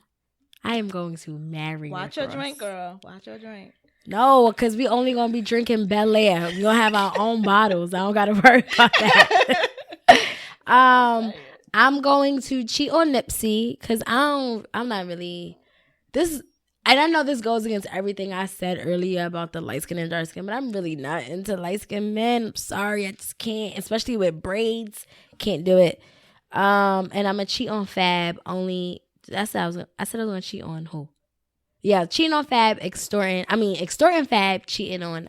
I am going to marry. Watch Rick your Ross. drink, girl. Watch your drink. No, because we only gonna be drinking Bel Air. We gonna have our own bottles. I don't gotta worry about that. I'm going to cheat on Nipsey because I'm not really this. And I know this goes against everything I said earlier about the light skin and dark skin, but I'm really not into light skin men. I'm sorry, I just can't, especially with braids. Can't do it. And I'm gonna cheat on Fab. Only I said I was gonna cheat on who? Yeah, cheating on Fab, extorting Fab, cheating on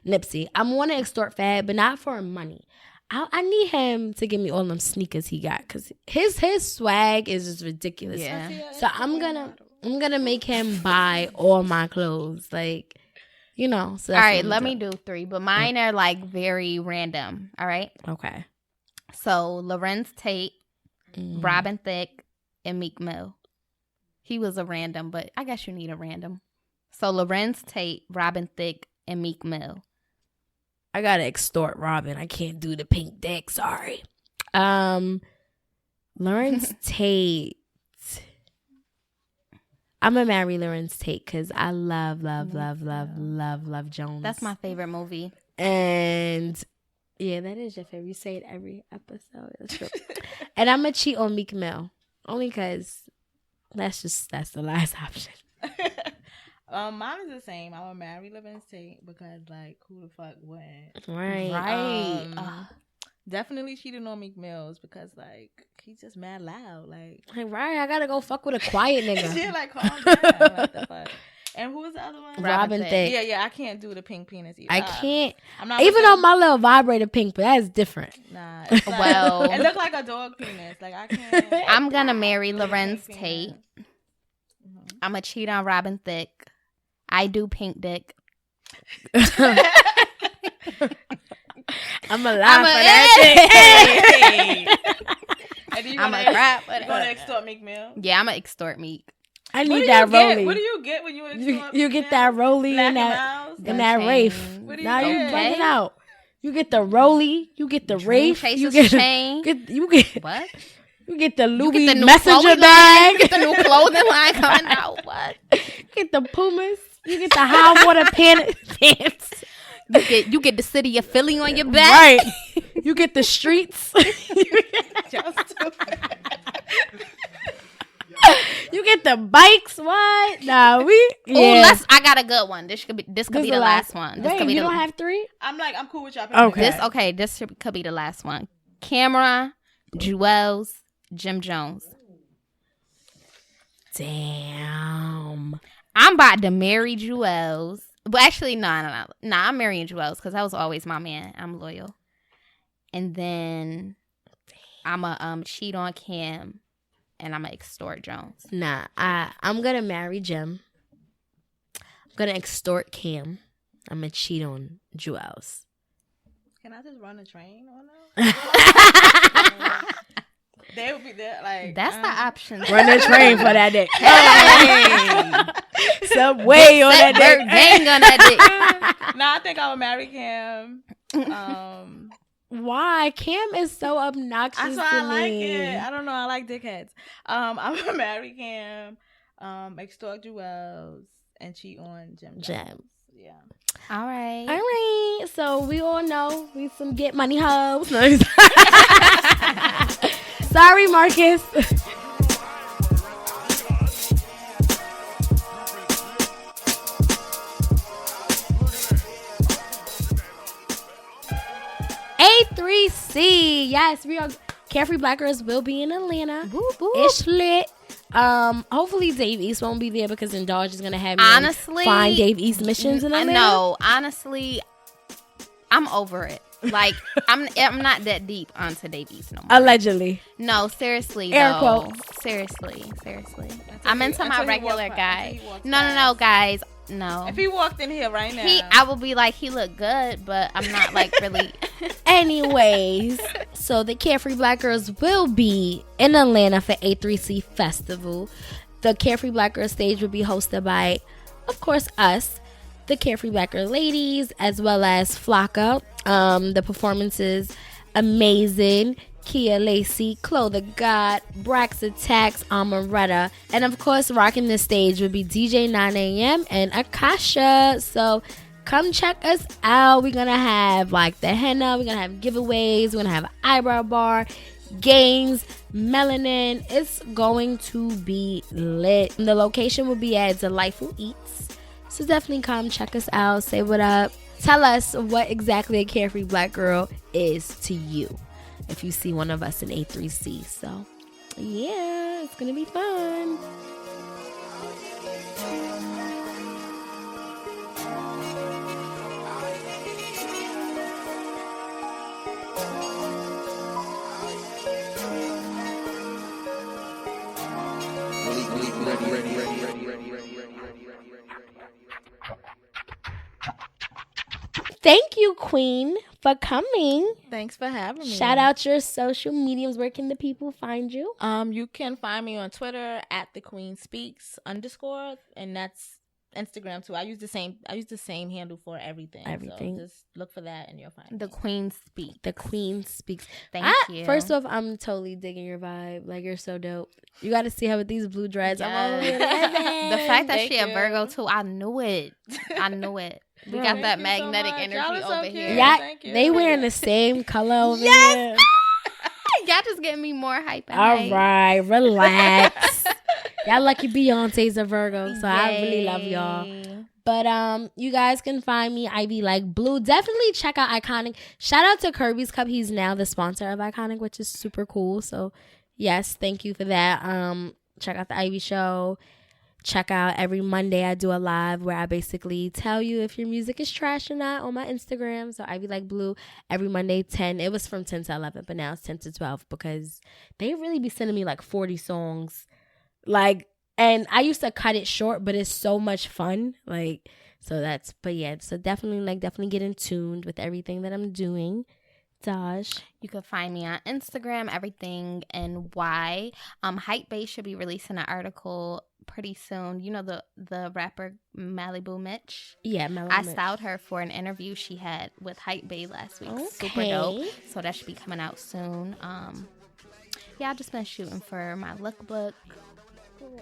Nipsey. I'm want to extort Fab, but not for money. I need him to give me all them sneakers he got because his swag is just ridiculous. Yeah. So I'm gonna make him buy all my clothes, like, you know. So all right, let me do 3, but mine are like very random. All right. Okay. So Lorenz Tate, Robin Thicke, and Meek Mill. He was a random, but I guess you need a random. So Lorenz Tate, Robin Thicke, and Meek Mill. I gotta extort Robin. I can't do the pink dick. Sorry. Lorenz Tate. I'm gonna marry Lorenz Tate because I love Jones. That's my favorite movie. And yeah, that is your favorite. You say it every episode. That's true. And I'm gonna cheat on Meek Mill only because that's the last option. Mine is the same. I would marry Lorenz Tate because, like, who the fuck wouldn't? Right. Definitely cheating on Meek Mills because, like, he's just mad loud. Like, right, I gotta go fuck with a quiet nigga. Yeah, like, calm down. What the fuck? And who was the other one? Robin Thicke. Yeah, I can't do the pink penis either. I can't. I'm not even though my little vibrator pink, but that's different. Nah. It's like, well, it looked like a dog penis. Like, I can't. I'm gonna marry Lorenz Tate. I'm gonna cheat on Robin Thicke. I do pink dick. I'm a laugh for that thing. I'm a crap. You gonna extort Meek Mill? Yeah, I'm gonna extort Meek. I need that rollie. What do you get when you extort? You get that rollie and that Wraith. Now you bugging out. You get the rollie. You get the Wraith. You get chain. You get what? You get the Louis messenger bag. You get the new clothing line coming out. What? Get the Pumas. You get the high water pants. You get the city of Philly on your back. Right. You get the streets. You get the bikes. What? Nah, Oh, I got a good one. This could be the last one. This could be you don't have 3? I'm cool with y'all. Okay. This could be the last one. Cameron, Jewels, Jim Jones. Damn. I'm about to marry Jewels. But actually, no. I'm marrying Jewels because that was always my man. I'm loyal. And then I'm a cheat on Cam, and I'm gonna extort Jones. Nah, I'm gonna marry Jim. I'm gonna extort Cam. I'm gonna cheat on Jewels. Can I just run a train on them? They would be there, like, that's the option. Run a train for that dick. Subway on that dick. Gang on that dick. Nah, I think I would marry Cam. Why? Cam is so obnoxious. That's why I like me. it. I don't know. I like dickheads. I'm gonna marry Cam, extort Jewels, and cheat on Jim. Yeah. All right. So we all know we some get money hoes. Sorry, Marcus. MC. Yes, we are. Carefree Black Girls will be in Atlanta. It's lit. Hopefully Dave East won't be there because Indulge is gonna have me find Dave East missions in Atlanta. No, honestly, I'm over it. Like I'm not that deep onto Dave East no more. Allegedly. No, seriously. Air though. quotes. Seriously. I'm into my regular guy. No, guys. No. If he walked in here right now, I would be like, he looked good, but I'm not like really. Anyways, so the Carefree Black Girls will be in Atlanta for A3C Festival. The Carefree Black Girls stage will be hosted by, of course, us, the Carefree Black Girl ladies, as well as Flocka. The performance is amazing. Kia Lacey, Chloe the God, Brax Attacks, Amaretta, and of course rocking the stage would be DJ 9am and Akasha. So come check us out. We're gonna have like the henna, we're gonna have giveaways, we're gonna have eyebrow bar, games, melanin. It's going to be lit. The location will be at Delightful Eats, so definitely come check us out, say what up, tell us what exactly a Carefree Black Girl is to you if you see one of us in A3C. So yeah, it's gonna be fun. Thank you, Queen, for coming. Thanks for having me. Shout out your social mediums. Where can the people find you? You can find me on Twitter at @thequeenspeaks_, and that's Instagram too. I use the same handle for everything. So just look for that and you'll find The Queen Speaks. The Queen Speaks. Thank you. First off, I'm totally digging your vibe. Like, you're so dope. You got to see her with these blue dreads. Yes. I'm all over it. The fact that she a Virgo too, I knew it. We got that magnetic energy over here. Yeah, they wearing the same color over here. Y'all just getting me more hype. All right, relax. Y'all lucky Beyonce's a Virgo, so I really love y'all. But you guys can find me Ivy Like Blue. Definitely check out Iconic. Shout out to Kirby's Cup. He's now the sponsor of Iconic, which is super cool. So yes, thank you for that. Check out the Ivy Show. Check out every Monday I do a live where I basically tell you if your music is trash or not on my Instagram. So Ivy Like Blue every Monday 10. It was from 10 to 11, but now it's 10 to 12 because they really be sending me like 40 songs. Like, and I used to cut it short, but it's so much fun. Like, so definitely get in tuned with everything that I'm doing. Daj. You can find me on Instagram, everything and why. Hypebae should be releasing an article pretty soon. You know the rapper Malibu Mitch? Yeah, Malibu I Mitch. styled her for an interview she had with Hypebae last week. Okay. Super dope. So that should be coming out soon. I've just been shooting for my lookbook.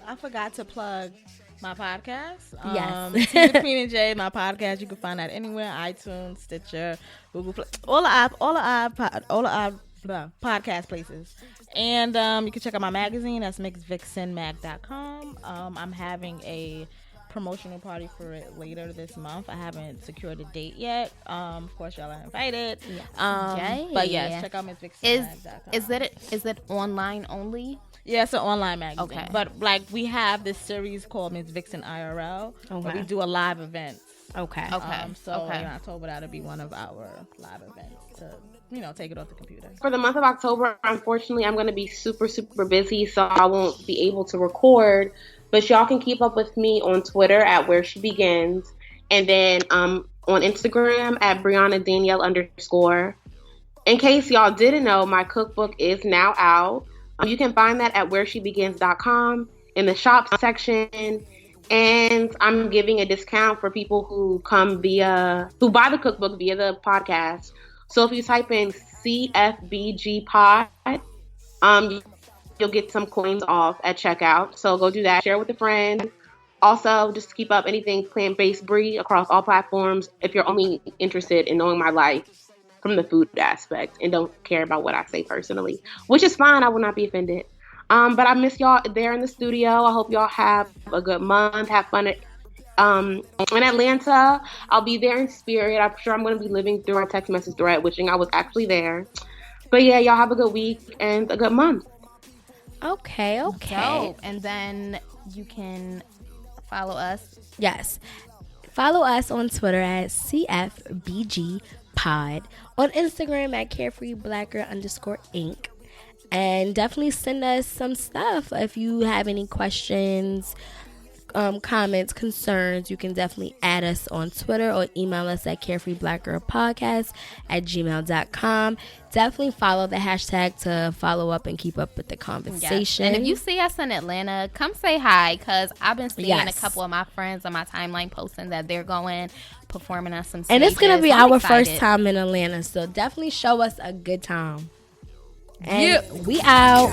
I forgot to plug my podcast. Yes. Tea with Queen and Jay, my podcast. You can find that anywhere: iTunes, Stitcher, Google Play, all the podcast places. And you can check out my magazine. That's mixvixenmag.com. I'm having a promotional party for it later this month. I haven't secured a date yet. Of course, y'all are invited. Yes. But yes, check out mixvixenmag.com. Is it online only? Yeah, it's an online magazine. Okay. But like we have this series called Miss Vixen IRL, where we do a live event. Okay. So in October that'll be one of our live events to take it off the computer. For the month of October, unfortunately, I'm going to be super, super busy, so I won't be able to record. But y'all can keep up with me on Twitter at Where She Begins, and then on Instagram at Breanna Danielle _. In case y'all didn't know, my cookbook is now out. You can find that at whereshebegins.com in the shop section. And I'm giving a discount for people who who buy the cookbook via the podcast. So if you type in CFBG pod, you'll get some coins off at checkout. So go do that. Share with a friend. Also, just keep up anything plant-based brie across all platforms if you're only interested in knowing my life from the food aspect and don't care about what I say personally, which is fine. I will not be offended. But I miss y'all there in the studio. I hope y'all have a good month. Have fun in Atlanta. I'll be there in spirit. I'm sure I'm going to be living through our text message thread, wishing I was actually there. But yeah, y'all have a good week and a good month. Okay. Dope. And then you can follow us. Yes. Follow us on Twitter at CFBG Pod, on Instagram at carefreeblackgirl_Inc. And definitely send us some stuff. If you have any questions, comments, concerns, you can definitely add us on Twitter or email us at carefreeblackgirlpodcast@gmail.com. Definitely follow the hashtag to follow up and keep up with the conversation. Yes. And if you see us in Atlanta, come say hi, because I've been seeing a couple of my friends on my timeline posting that they're going performing on some stages. And it's going to be our first time in Atlanta, so definitely show us a good time. And we out.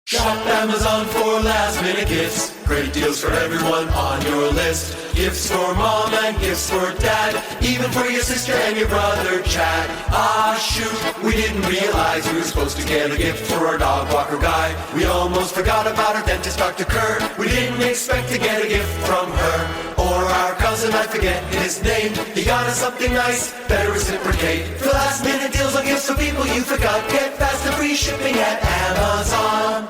Shop Amazon for last minute gifts. Great deals for everyone on your list. Gifts for mom and gifts for dad. Even for your sister and your brother Chad. Ah shoot, we didn't realize we were supposed to get a gift for our dog walker guy. We almost forgot about our dentist Dr. Kerr. We didn't expect to get a gift from her. Or our cousin, I forget his name. He got us something nice, better reciprocate. For last minute deals on gifts for people you forgot. Get fast and free shipping at Amazon.